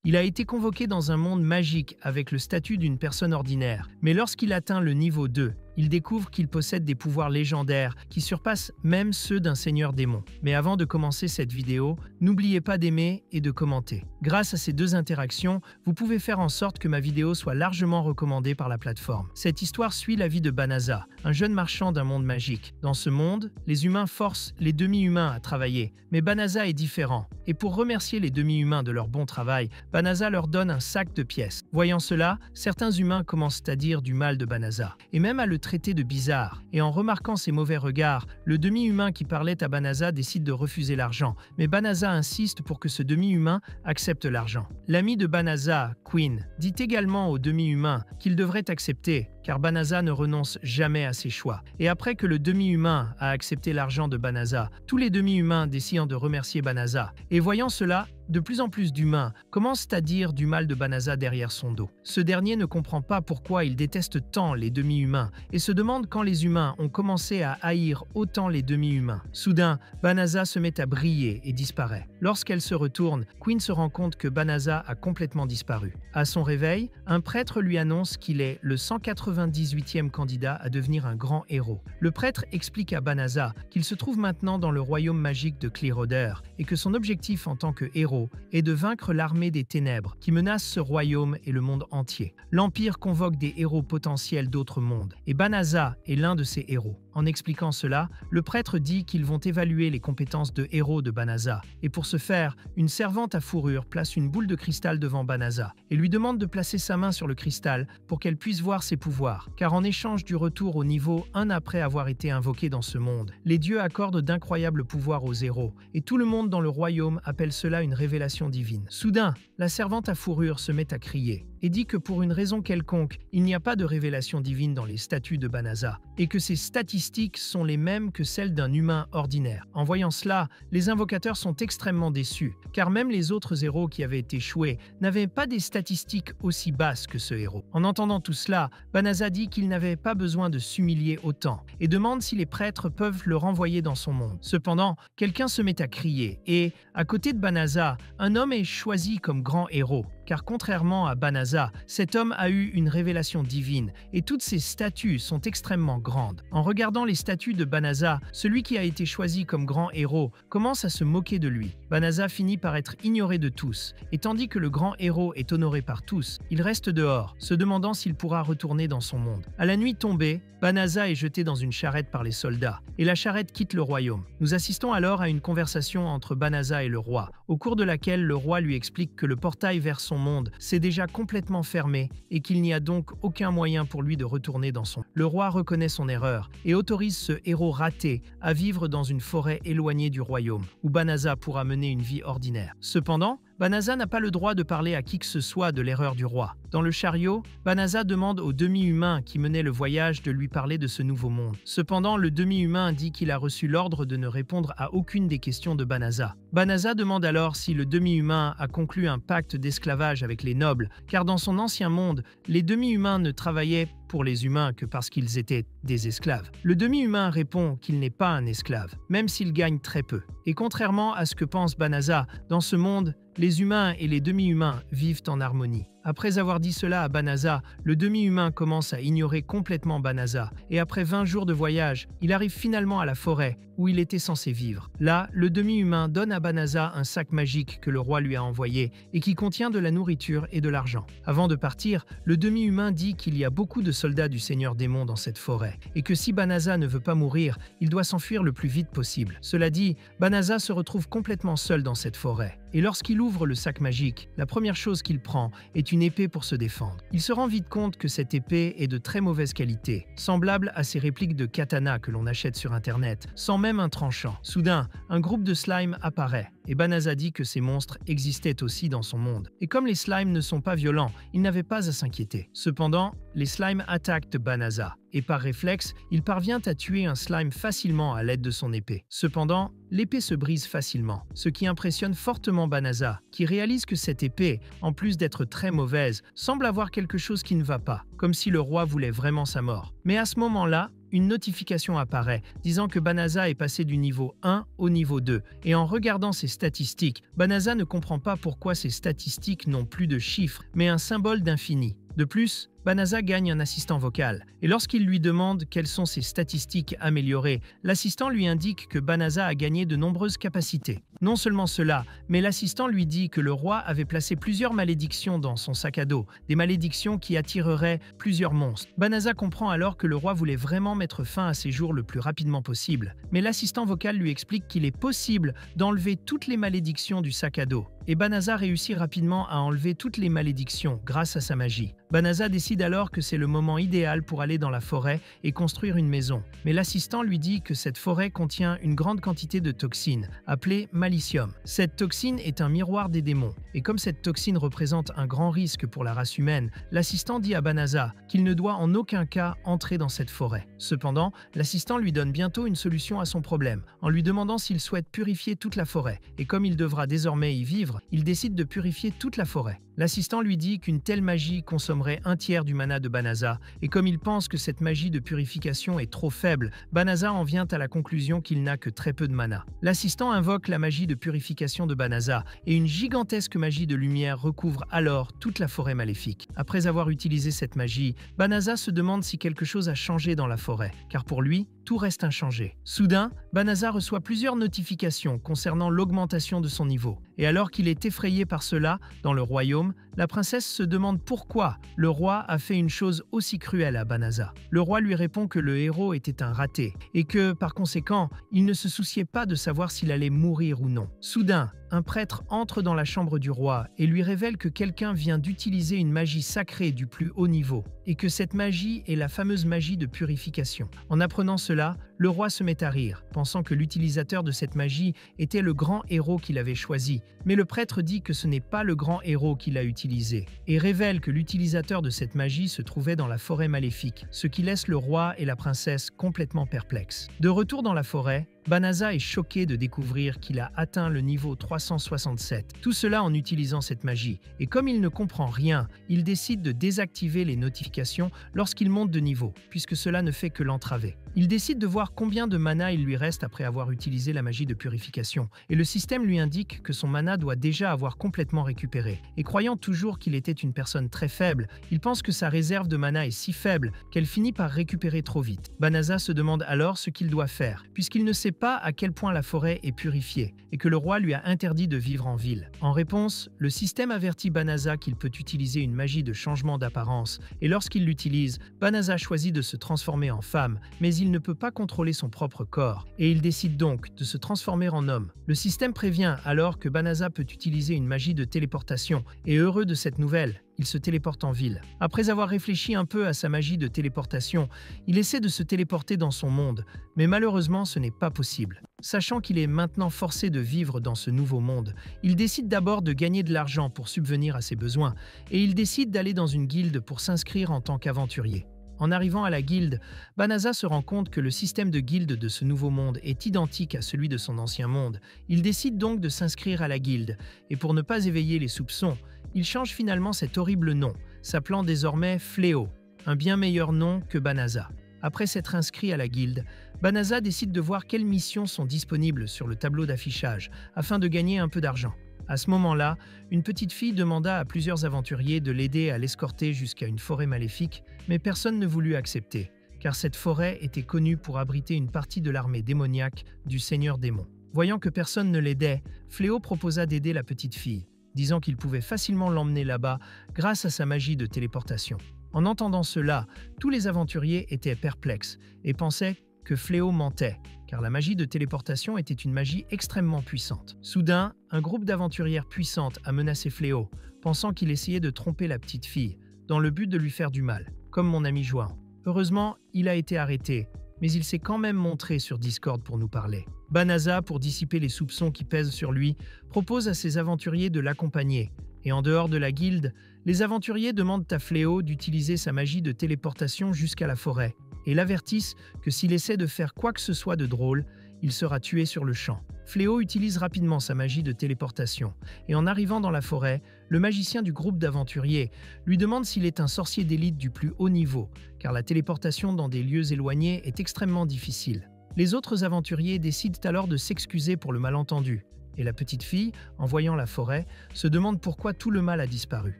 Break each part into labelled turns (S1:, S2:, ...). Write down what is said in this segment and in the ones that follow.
S1: Il a été convoqué dans un monde magique avec le statut d'une personne ordinaire, mais lorsqu'il atteint le niveau 2, il découvre qu'il possède des pouvoirs légendaires qui surpassent même ceux d'un seigneur démon. Mais avant de commencer cette vidéo, n'oubliez pas d'aimer et de commenter. Grâce à ces deux interactions, vous pouvez faire en sorte que ma vidéo soit largement recommandée par la plateforme. Cette histoire suit la vie de Banaza, un jeune marchand d'un monde magique. Dans ce monde, les humains forcent les demi-humains à travailler, mais Banaza est différent. Et pour remercier les demi-humains de leur bon travail, Banaza leur donne un sac de pièces. Voyant cela, certains humains commencent à dire du mal de Banaza, et même à le traité de bizarre. Et en remarquant ces mauvais regards, le demi-humain qui parlait à Banaza décide de refuser l'argent. Mais Banaza insiste pour que ce demi-humain accepte l'argent. L'ami de Banaza, Queen, dit également au demi-humain qu'il devrait accepter, car Banaza ne renonce jamais à ses choix. Et après que le demi-humain a accepté l'argent de Banaza, tous les demi-humains décident de remercier Banaza. Et voyant cela, de plus en plus d'humains commencent à dire du mal de Banaza derrière son dos. Ce dernier ne comprend pas pourquoi il déteste tant les demi-humains et se demande quand les humains ont commencé à haïr autant les demi-humains. Soudain, Banaza se met à briller et disparaît. Lorsqu'elle se retourne, Queen se rend compte que Banaza a complètement disparu. À son réveil, un prêtre lui annonce qu'il est le 198e candidat à devenir un grand héros. Le prêtre explique à Banaza qu'il se trouve maintenant dans le royaume magique de Clearwater et que son objectif en tant que héros est de vaincre l'armée des ténèbres qui menace ce royaume et le monde entier. L'Empire convoque des héros potentiels d'autres mondes et Banaza est l'un de ces héros. En expliquant cela, le prêtre dit qu'ils vont évaluer les compétences de héros de Banaza. Et pour ce faire, une servante à fourrure place une boule de cristal devant Banaza et lui demande de placer sa main sur le cristal pour qu'elle puisse voir ses pouvoirs. Car en échange du retour au niveau 1 après avoir été invoqué dans ce monde, les dieux accordent d'incroyables pouvoirs aux héros et tout le monde dans le royaume appelle cela une révélation divine. Soudain, la servante à fourrure se met à crier et dit que pour une raison quelconque, il n'y a pas de révélation divine dans les statuts de Banaza et que ses statistiques sont les mêmes que celles d'un humain ordinaire. En voyant cela, les invocateurs sont extrêmement déçus, car même les autres héros qui avaient échoué n'avaient pas des statistiques aussi basses que ce héros. En entendant tout cela, Banaza dit qu'il n'avait pas besoin de s'humilier autant et demande si les prêtres peuvent le renvoyer dans son monde. Cependant, quelqu'un se met à crier et, à côté de Banaza, un homme est choisi comme grand héros. Car contrairement à Banaza, cet homme a eu une révélation divine et toutes ses statues sont extrêmement grandes. En regardant les statues de Banaza, celui qui a été choisi comme grand héros commence à se moquer de lui. Banaza finit par être ignoré de tous, et tandis que le grand héros est honoré par tous, il reste dehors, se demandant s'il pourra retourner dans son monde. À la nuit tombée, Banaza est jeté dans une charrette par les soldats, et la charrette quitte le royaume. Nous assistons alors à une conversation entre Banaza et le roi, au cours de laquelle le roi lui explique que le portail vers son monde s'est déjà complètement fermé et qu'il n'y a donc aucun moyen pour lui de retourner dans son monde. Le roi reconnaît son erreur et autorise ce héros raté à vivre dans une forêt éloignée du royaume, où Banaza pourra mener une vie ordinaire. Cependant, Banaza n'a pas le droit de parler à qui que ce soit de l'erreur du roi. Dans le chariot, Banaza demande au demi-humain qui menait le voyage de lui parler de ce nouveau monde. Cependant, le demi-humain dit qu'il a reçu l'ordre de ne répondre à aucune des questions de Banaza. Banaza demande alors si le demi-humain a conclu un pacte d'esclavage avec les nobles, car dans son ancien monde, les demi-humains ne travaillaient pour les humains que parce qu'ils étaient des esclaves. Le demi-humain répond qu'il n'est pas un esclave, même s'il gagne très peu. Et contrairement à ce que pense Banaza, dans ce monde, les humains et les demi-humains vivent en harmonie. Après avoir dit cela à Banaza, le demi-humain commence à ignorer complètement Banaza, et après 20 jours de voyage, il arrive finalement à la forêt où il était censé vivre. Là, le demi-humain donne à Banaza un sac magique que le roi lui a envoyé et qui contient de la nourriture et de l'argent. Avant de partir, le demi-humain dit qu'il y a beaucoup de soldats du Seigneur Démon dans cette forêt, et que si Banaza ne veut pas mourir, il doit s'enfuir le plus vite possible. Cela dit, Banaza se retrouve complètement seul dans cette forêt. Et lorsqu'il ouvre le sac magique, la première chose qu'il prend est une épée pour se défendre. Il se rend vite compte que cette épée est de très mauvaise qualité, semblable à ces répliques de katana que l'on achète sur internet, sans même un tranchant. Soudain, un groupe de slimes apparaît, et Banaza dit que ces monstres existaient aussi dans son monde. Et comme les slimes ne sont pas violents, il n'avait pas à s'inquiéter. Cependant, les slimes attaquent Banaza, et par réflexe, il parvient à tuer un slime facilement à l'aide de son épée. Cependant, l'épée se brise facilement, ce qui impressionne fortement Banaza, qui réalise que cette épée, en plus d'être très mauvaise, semble avoir quelque chose qui ne va pas, comme si le roi voulait vraiment sa mort. Mais à ce moment-là, une notification apparaît, disant que Banaza est passé du niveau 1 au niveau 2. Et en regardant ses statistiques, Banaza ne comprend pas pourquoi ces statistiques n'ont plus de chiffres, mais un symbole d'infini. De plus, Banaza gagne un assistant vocal, et lorsqu'il lui demande quelles sont ses statistiques améliorées, l'assistant lui indique que Banaza a gagné de nombreuses capacités. Non seulement cela, mais l'assistant lui dit que le roi avait placé plusieurs malédictions dans son sac à dos, des malédictions qui attireraient plusieurs monstres. Banaza comprend alors que le roi voulait vraiment mettre fin à ses jours le plus rapidement possible, mais l'assistant vocal lui explique qu'il est possible d'enlever toutes les malédictions du sac à dos. Et Banaza réussit rapidement à enlever toutes les malédictions grâce à sa magie. Banaza décide alors que c'est le moment idéal pour aller dans la forêt et construire une maison. Mais l'assistant lui dit que cette forêt contient une grande quantité de toxines, appelée malicium. Cette toxine est un miroir des démons. Et comme cette toxine représente un grand risque pour la race humaine, l'assistant dit à Banaza qu'il ne doit en aucun cas entrer dans cette forêt. Cependant, l'assistant lui donne bientôt une solution à son problème, en lui demandant s'il souhaite purifier toute la forêt. Et comme il devra désormais y vivre, il décide de purifier toute la forêt. L'assistant lui dit qu'une telle magie consommerait un tiers du mana de Banaza, et comme il pense que cette magie de purification est trop faible, Banaza en vient à la conclusion qu'il n'a que très peu de mana. L'assistant invoque la magie de purification de Banaza, et une gigantesque magie de lumière recouvre alors toute la forêt maléfique. Après avoir utilisé cette magie, Banaza se demande si quelque chose a changé dans la forêt, car pour lui, tout reste inchangé. Soudain, Banaza reçoit plusieurs notifications concernant l'augmentation de son niveau. Et alors qu'il est effrayé par cela, dans le royaume, la princesse se demande pourquoi le roi a fait une chose aussi cruelle à Banaza. Le roi lui répond que le héros était un raté, et que, par conséquent, il ne se souciait pas de savoir s'il allait mourir ou non. Soudain, un prêtre entre dans la chambre du roi et lui révèle que quelqu'un vient d'utiliser une magie sacrée du plus haut niveau, et que cette magie est la fameuse magie de purification. En apprenant cela, le roi se met à rire, pensant que l'utilisateur de cette magie était le grand héros qu'il avait choisi, mais le prêtre dit que ce n'est pas le grand héros qu'il a utilisé, et révèle que l'utilisateur de cette magie se trouvait dans la forêt maléfique, ce qui laisse le roi et la princesse complètement perplexes. De retour dans la forêt, Banaza est choqué de découvrir qu'il a atteint le niveau 367, tout cela en utilisant cette magie, et comme il ne comprend rien, il décide de désactiver les notifications lorsqu'il monte de niveau, puisque cela ne fait que l'entraver. Il décide de voir combien de mana il lui reste après avoir utilisé la magie de purification, et le système lui indique que son mana doit déjà avoir complètement récupéré. Et croyant toujours qu'il était une personne très faible, il pense que sa réserve de mana est si faible qu'elle finit par récupérer trop vite. Banaza se demande alors ce qu'il doit faire, puisqu'il ne sait pas à quel point la forêt est purifiée, et que le roi lui a interdit de vivre en ville. En réponse, le système avertit Banaza qu'il peut utiliser une magie de changement d'apparence, et lorsqu'il l'utilise, Banaza choisit de se transformer en femme, mais il ne peut pas contrôler son propre corps, et il décide donc de se transformer en homme. Le système prévient alors que Banaza peut utiliser une magie de téléportation, et heureux de cette nouvelle, il se téléporte en ville. Après avoir réfléchi un peu à sa magie de téléportation, il essaie de se téléporter dans son monde, mais malheureusement ce n'est pas possible. Sachant qu'il est maintenant forcé de vivre dans ce nouveau monde, il décide d'abord de gagner de l'argent pour subvenir à ses besoins, et il décide d'aller dans une guilde pour s'inscrire en tant qu'aventurier. En arrivant à la guilde, Banaza se rend compte que le système de guilde de ce nouveau monde est identique à celui de son ancien monde. Il décide donc de s'inscrire à la guilde, et pour ne pas éveiller les soupçons, il change finalement cet horrible nom, s'appelant désormais Fléau, un bien meilleur nom que Banaza. Après s'être inscrit à la guilde, Banaza décide de voir quelles missions sont disponibles sur le tableau d'affichage, afin de gagner un peu d'argent. À ce moment-là, une petite fille demanda à plusieurs aventuriers de l'aider à l'escorter jusqu'à une forêt maléfique, mais personne ne voulut accepter, car cette forêt était connue pour abriter une partie de l'armée démoniaque du Seigneur Démon. Voyant que personne ne l'aidait, Fléau proposa d'aider la petite fille, disant qu'il pouvait facilement l'emmener là-bas grâce à sa magie de téléportation. En entendant cela, tous les aventuriers étaient perplexes et pensaient que Fléau mentait, car la magie de téléportation était une magie extrêmement puissante. Soudain, un groupe d'aventurières puissantes a menacé Fléau, pensant qu'il essayait de tromper la petite fille, dans le but de lui faire du mal, comme mon ami João. Heureusement, il a été arrêté, mais il s'est quand même montré sur Discord pour nous parler. Banaza, pour dissiper les soupçons qui pèsent sur lui, propose à ses aventuriers de l'accompagner, et en dehors de la guilde, les aventuriers demandent à Fléau d'utiliser sa magie de téléportation jusqu'à la forêt, et l'avertissent que s'il essaie de faire quoi que ce soit de drôle, il sera tué sur le champ. Fléau utilise rapidement sa magie de téléportation, et en arrivant dans la forêt, Le magicien du groupe d'aventuriers lui demande s'il est un sorcier d'élite du plus haut niveau, car la téléportation dans des lieux éloignés est extrêmement difficile. Les autres aventuriers décident alors de s'excuser pour le malentendu, et la petite fille, en voyant la forêt, se demande pourquoi tout le mal a disparu.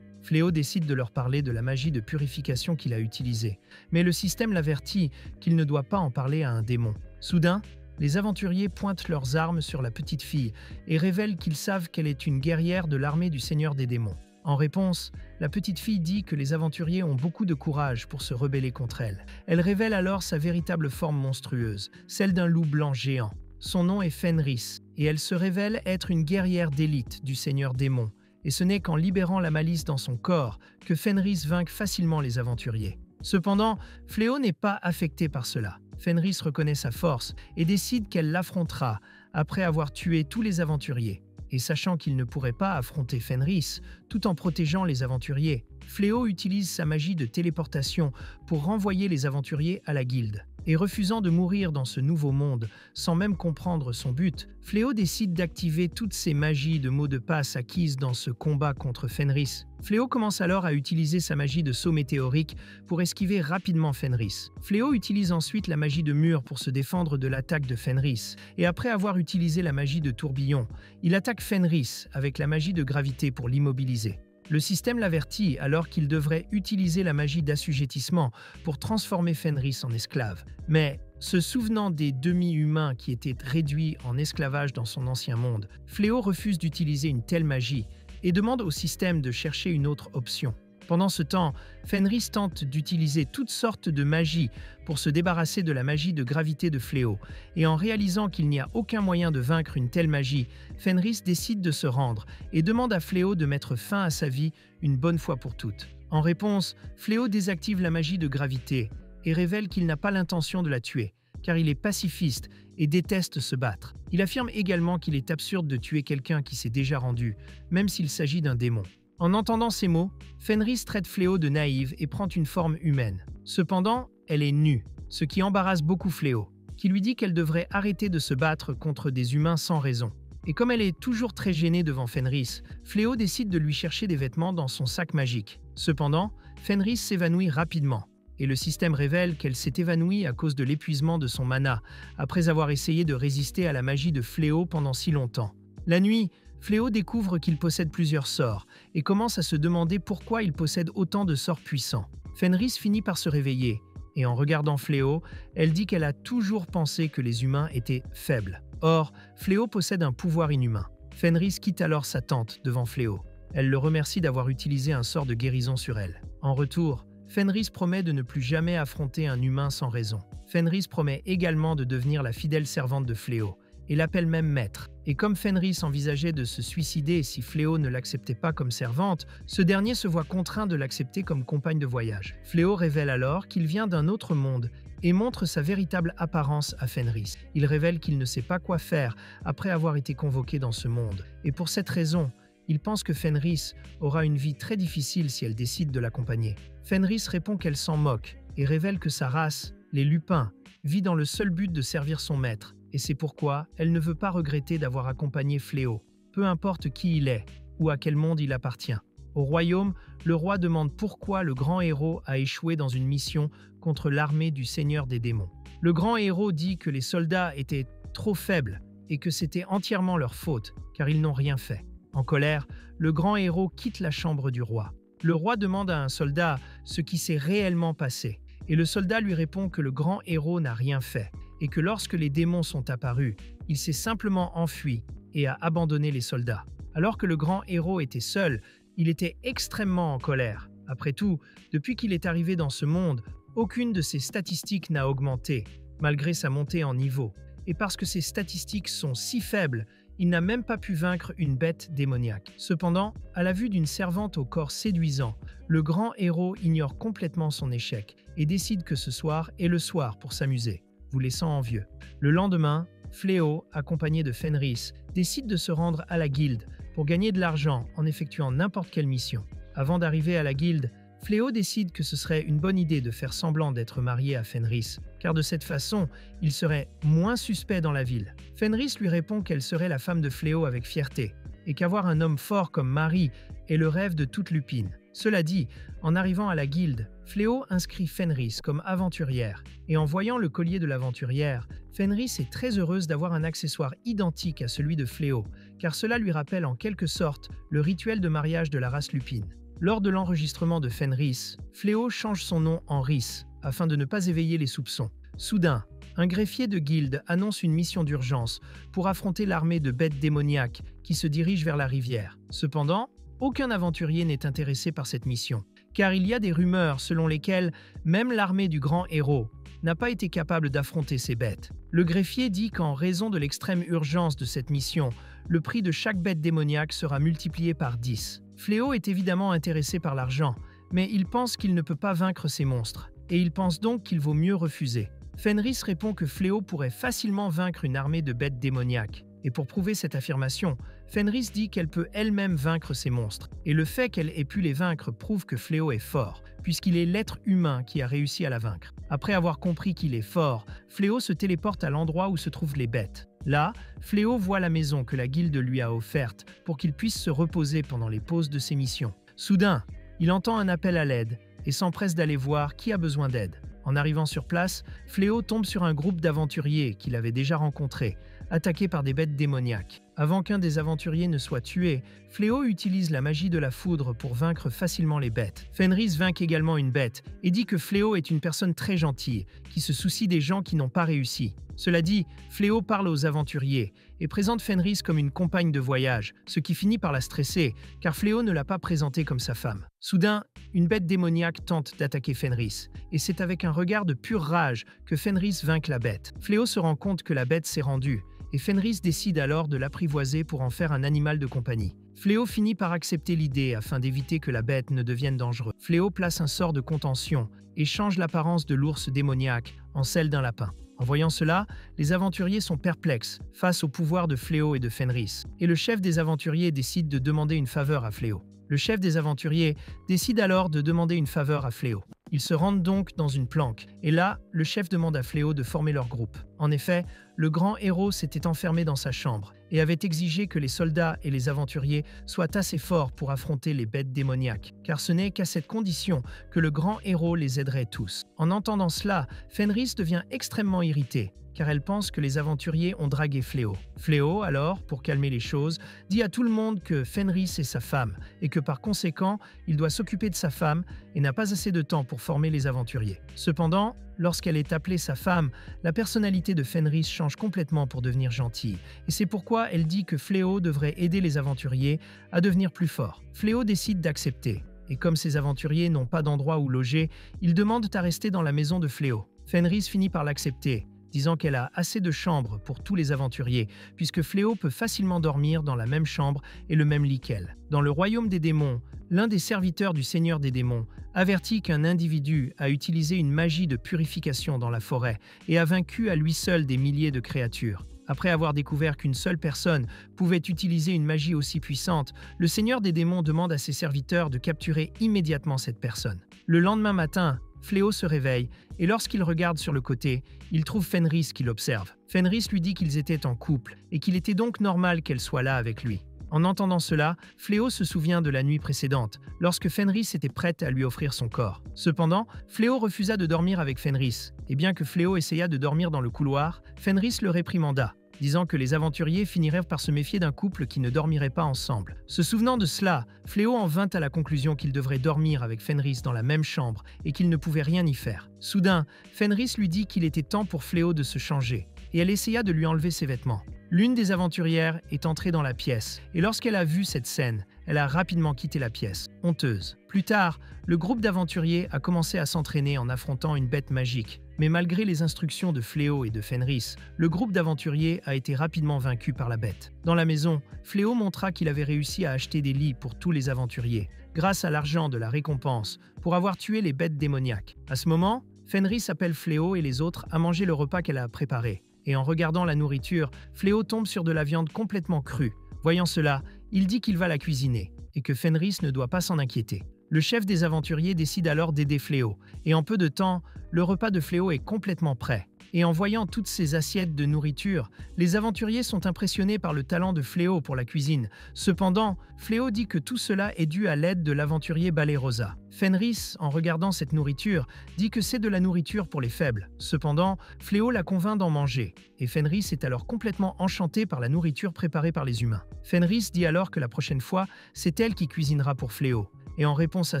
S1: Fléau décide de leur parler de la magie de purification qu'il a utilisée, mais le système l'avertit qu'il ne doit pas en parler à un démon. Soudain, les aventuriers pointent leurs armes sur la petite fille et révèlent qu'ils savent qu'elle est une guerrière de l'armée du Seigneur des démons. En réponse, la petite fille dit que les aventuriers ont beaucoup de courage pour se rebeller contre elle. Elle révèle alors sa véritable forme monstrueuse, celle d'un loup blanc géant. Son nom est Fenris, et elle se révèle être une guerrière d'élite du Seigneur démon. Et ce n'est qu'en libérant la malice dans son corps que Fenris vainc facilement les aventuriers. Cependant, Fléau n'est pas affecté par cela. Fenris reconnaît sa force et décide qu'elle l'affrontera après avoir tué tous les aventuriers. Et sachant qu'il ne pourrait pas affronter Fenris tout en protégeant les aventuriers, Fléau utilise sa magie de téléportation pour renvoyer les aventuriers à la guilde. Et refusant de mourir dans ce nouveau monde, sans même comprendre son but, Fléau décide d'activer toutes ses magies de mots de passe acquises dans ce combat contre Fenris. Fléau commence alors à utiliser sa magie de saut météorique pour esquiver rapidement Fenris. Fléau utilise ensuite la magie de mur pour se défendre de l'attaque de Fenris, et après avoir utilisé la magie de tourbillon, il attaque Fenris avec la magie de gravité pour l'immobiliser. Le système l'avertit alors qu'il devrait utiliser la magie d'assujettissement pour transformer Fenris en esclave. Mais, se souvenant des demi-humains qui étaient réduits en esclavage dans son ancien monde, Fléau refuse d'utiliser une telle magie et demande au système de chercher une autre option. Pendant ce temps, Fenris tente d'utiliser toutes sortes de magies pour se débarrasser de la magie de gravité de Fléau, et en réalisant qu'il n'y a aucun moyen de vaincre une telle magie, Fenris décide de se rendre et demande à Fléau de mettre fin à sa vie une bonne fois pour toutes. En réponse, Fléau désactive la magie de gravité et révèle qu'il n'a pas l'intention de la tuer, car il est pacifiste et déteste se battre. Il affirme également qu'il est absurde de tuer quelqu'un qui s'est déjà rendu, même s'il s'agit d'un démon. En entendant ces mots, Fenris traite Fléau de naïve et prend une forme humaine. Cependant, elle est nue, ce qui embarrasse beaucoup Fléau, qui lui dit qu'elle devrait arrêter de se battre contre des humains sans raison. Et comme elle est toujours très gênée devant Fenris, Fléau décide de lui chercher des vêtements dans son sac magique. Cependant, Fenris s'évanouit rapidement, et le système révèle qu'elle s'est évanouie à cause de l'épuisement de son mana, après avoir essayé de résister à la magie de Fléau pendant si longtemps. La nuit, Fléau découvre qu'il possède plusieurs sorts et commence à se demander pourquoi il possède autant de sorts puissants. Fenris finit par se réveiller et en regardant Fléau, elle dit qu'elle a toujours pensé que les humains étaient faibles. Or, Fléau possède un pouvoir inhumain. Fenris quitte alors sa tente devant Fléau. Elle le remercie d'avoir utilisé un sort de guérison sur elle. En retour, Fenris promet de ne plus jamais affronter un humain sans raison. Fenris promet également de devenir la fidèle servante de Fléau et l'appelle même maître. Et comme Fenris envisageait de se suicider si Fléau ne l'acceptait pas comme servante, ce dernier se voit contraint de l'accepter comme compagne de voyage. Fléau révèle alors qu'il vient d'un autre monde et montre sa véritable apparence à Fenris. Il révèle qu'il ne sait pas quoi faire après avoir été convoqué dans ce monde. Et pour cette raison, il pense que Fenris aura une vie très difficile si elle décide de l'accompagner. Fenris répond qu'elle s'en moque et révèle que sa race, les Lupins, vit dans le seul but de servir son maître. Et c'est pourquoi elle ne veut pas regretter d'avoir accompagné Fléau, peu importe qui il est ou à quel monde il appartient. Au royaume, le roi demande pourquoi le grand héros a échoué dans une mission contre l'armée du Seigneur des démons. Le grand héros dit que les soldats étaient trop faibles et que c'était entièrement leur faute, car ils n'ont rien fait. En colère, le grand héros quitte la chambre du roi. Le roi demande à un soldat ce qui s'est réellement passé, et le soldat lui répond que le grand héros n'a rien fait, et que lorsque les démons sont apparus, il s'est simplement enfui et a abandonné les soldats. Alors que le grand héros était seul, il était extrêmement en colère. Après tout, depuis qu'il est arrivé dans ce monde, aucune de ses statistiques n'a augmenté, malgré sa montée en niveau. Et parce que ses statistiques sont si faibles, il n'a même pas pu vaincre une bête démoniaque. Cependant, à la vue d'une servante au corps séduisant, le grand héros ignore complètement son échec et décide que ce soir est le soir pour s'amuser, vous laissant envieux. Le lendemain, Fléau, accompagné de Fenris, décide de se rendre à la guilde pour gagner de l'argent en effectuant n'importe quelle mission. Avant d'arriver à la guilde, Fléau décide que ce serait une bonne idée de faire semblant d'être marié à Fenris, car de cette façon, il serait moins suspect dans la ville. Fenris lui répond qu'elle serait la femme de Fléau avec fierté, et qu'avoir un homme fort comme mari est le rêve de toute lupine. Cela dit, en arrivant à la guilde, Fléau inscrit Fenris comme aventurière, et en voyant le collier de l'aventurière, Fenris est très heureuse d'avoir un accessoire identique à celui de Fléau, car cela lui rappelle en quelque sorte le rituel de mariage de la race lupine. Lors de l'enregistrement de Fenris, Fléau change son nom en Rhys, afin de ne pas éveiller les soupçons. Soudain, un greffier de guilde annonce une mission d'urgence pour affronter l'armée de bêtes démoniaques qui se dirige vers la rivière. Cependant, aucun aventurier n'est intéressé par cette mission, car il y a des rumeurs selon lesquelles même l'armée du grand héros n'a pas été capable d'affronter ces bêtes. Le greffier dit qu'en raison de l'extrême urgence de cette mission, le prix de chaque bête démoniaque sera multiplié par 10. Fléau est évidemment intéressé par l'argent, mais il pense qu'il ne peut pas vaincre ces monstres, et il pense donc qu'il vaut mieux refuser. Fenris répond que Fléau pourrait facilement vaincre une armée de bêtes démoniaques. Et pour prouver cette affirmation, Fenris dit qu'elle peut elle-même vaincre ces monstres. Et le fait qu'elle ait pu les vaincre prouve que Fléau est fort, puisqu'il est l'être humain qui a réussi à la vaincre. Après avoir compris qu'il est fort, Fléau se téléporte à l'endroit où se trouvent les bêtes. Là, Fléau voit la maison que la guilde lui a offerte pour qu'il puisse se reposer pendant les pauses de ses missions. Soudain, il entend un appel à l'aide et s'empresse d'aller voir qui a besoin d'aide. En arrivant sur place, Fléau tombe sur un groupe d'aventuriers qu'il avait déjà rencontrés, attaqués par des bêtes démoniaques. Avant qu'un des aventuriers ne soit tué, Fléau utilise la magie de la foudre pour vaincre facilement les bêtes. Fenris vainc également une bête et dit que Fléau est une personne très gentille, qui se soucie des gens qui n'ont pas réussi. Cela dit, Fléau parle aux aventuriers et présente Fenris comme une compagne de voyage, ce qui finit par la stresser, car Fléau ne l'a pas présentée comme sa femme. Soudain, une bête démoniaque tente d'attaquer Fenris, et c'est avec un regard de pure rage que Fenris vainc la bête. Fléau se rend compte que la bête s'est rendue, et Fenris décide alors de l'apprivoiser pour en faire un animal de compagnie. Fléau finit par accepter l'idée afin d'éviter que la bête ne devienne dangereuse. Fléau place un sort de contention et change l'apparence de l'ours démoniaque en celle d'un lapin. En voyant cela, les aventuriers sont perplexes face au pouvoir de Fléau et de Fenris, et le chef des aventuriers décide de demander une faveur à Fléau. Le chef des aventuriers décide alors de demander une faveur à Fléau. Ils se rendent donc dans une planque, et là, le chef demande à Fléau de former leur groupe. En effet, le grand héros s'était enfermé dans sa chambre et avait exigé que les soldats et les aventuriers soient assez forts pour affronter les bêtes démoniaques, car ce n'est qu'à cette condition que le grand héros les aiderait tous. En entendant cela, Fenris devient extrêmement irrité, car elle pense que les aventuriers ont dragué Fléau. Fléau, alors, pour calmer les choses, dit à tout le monde que Fenris est sa femme, et que par conséquent, il doit s'occuper de sa femme et n'a pas assez de temps pour former les aventuriers. Cependant, lorsqu'elle est appelée sa femme, la personnalité de Fenris change complètement pour devenir gentille, et c'est pourquoi elle dit que Fléau devrait aider les aventuriers à devenir plus forts. Fléau décide d'accepter, et comme ces aventuriers n'ont pas d'endroit où loger, ils demandent à rester dans la maison de Fléau. Fenris finit par l'accepter, disant qu'elle a assez de chambres pour tous les aventuriers, puisque Fléau peut facilement dormir dans la même chambre et le même lit qu'elle. Dans le royaume des démons, l'un des serviteurs du Seigneur des démons avertit qu'un individu a utilisé une magie de purification dans la forêt et a vaincu à lui seul des milliers de créatures. Après avoir découvert qu'une seule personne pouvait utiliser une magie aussi puissante, le Seigneur des démons demande à ses serviteurs de capturer immédiatement cette personne. Le lendemain matin, Fléau se réveille et lorsqu'il regarde sur le côté, il trouve Fenris qui l'observe. Fenris lui dit qu'ils étaient en couple et qu'il était donc normal qu'elle soit là avec lui. En entendant cela, Fléau se souvient de la nuit précédente, lorsque Fenris était prête à lui offrir son corps. Cependant, Fléau refusa de dormir avec Fenris, et bien que Fléau essaya de dormir dans le couloir, Fenris le réprimanda, disant que les aventuriers finiraient par se méfier d'un couple qui ne dormirait pas ensemble. Se souvenant de cela, Fléau en vint à la conclusion qu'il devrait dormir avec Fenris dans la même chambre et qu'il ne pouvait rien y faire. Soudain, Fenris lui dit qu'il était temps pour Fléau de se changer, et elle essaya de lui enlever ses vêtements. L'une des aventurières est entrée dans la pièce, et lorsqu'elle a vu cette scène, elle a rapidement quitté la pièce, honteuse. Plus tard, le groupe d'aventuriers a commencé à s'entraîner en affrontant une bête magique. Mais malgré les instructions de Fléau et de Fenris, le groupe d'aventuriers a été rapidement vaincu par la bête. Dans la maison, Fléau montra qu'il avait réussi à acheter des lits pour tous les aventuriers, grâce à l'argent de la récompense, pour avoir tué les bêtes démoniaques. À ce moment, Fenris appelle Fléau et les autres à manger le repas qu'elle a préparé. Et en regardant la nourriture, Fléau tombe sur de la viande complètement crue. Voyant cela, il dit qu'il va la cuisiner, et que Fenris ne doit pas s'en inquiéter. Le chef des aventuriers décide alors d'aider Fléau, et en peu de temps, le repas de Fléau est complètement prêt. Et en voyant toutes ces assiettes de nourriture, les aventuriers sont impressionnés par le talent de Fléau pour la cuisine. Cependant, Fléau dit que tout cela est dû à l'aide de l'aventurier Balerosa. Fenris, en regardant cette nourriture, dit que c'est de la nourriture pour les faibles. Cependant, Fléau la convainc d'en manger, et Fenris est alors complètement enchanté par la nourriture préparée par les humains. Fenris dit alors que la prochaine fois, c'est elle qui cuisinera pour Fléau. Et en réponse à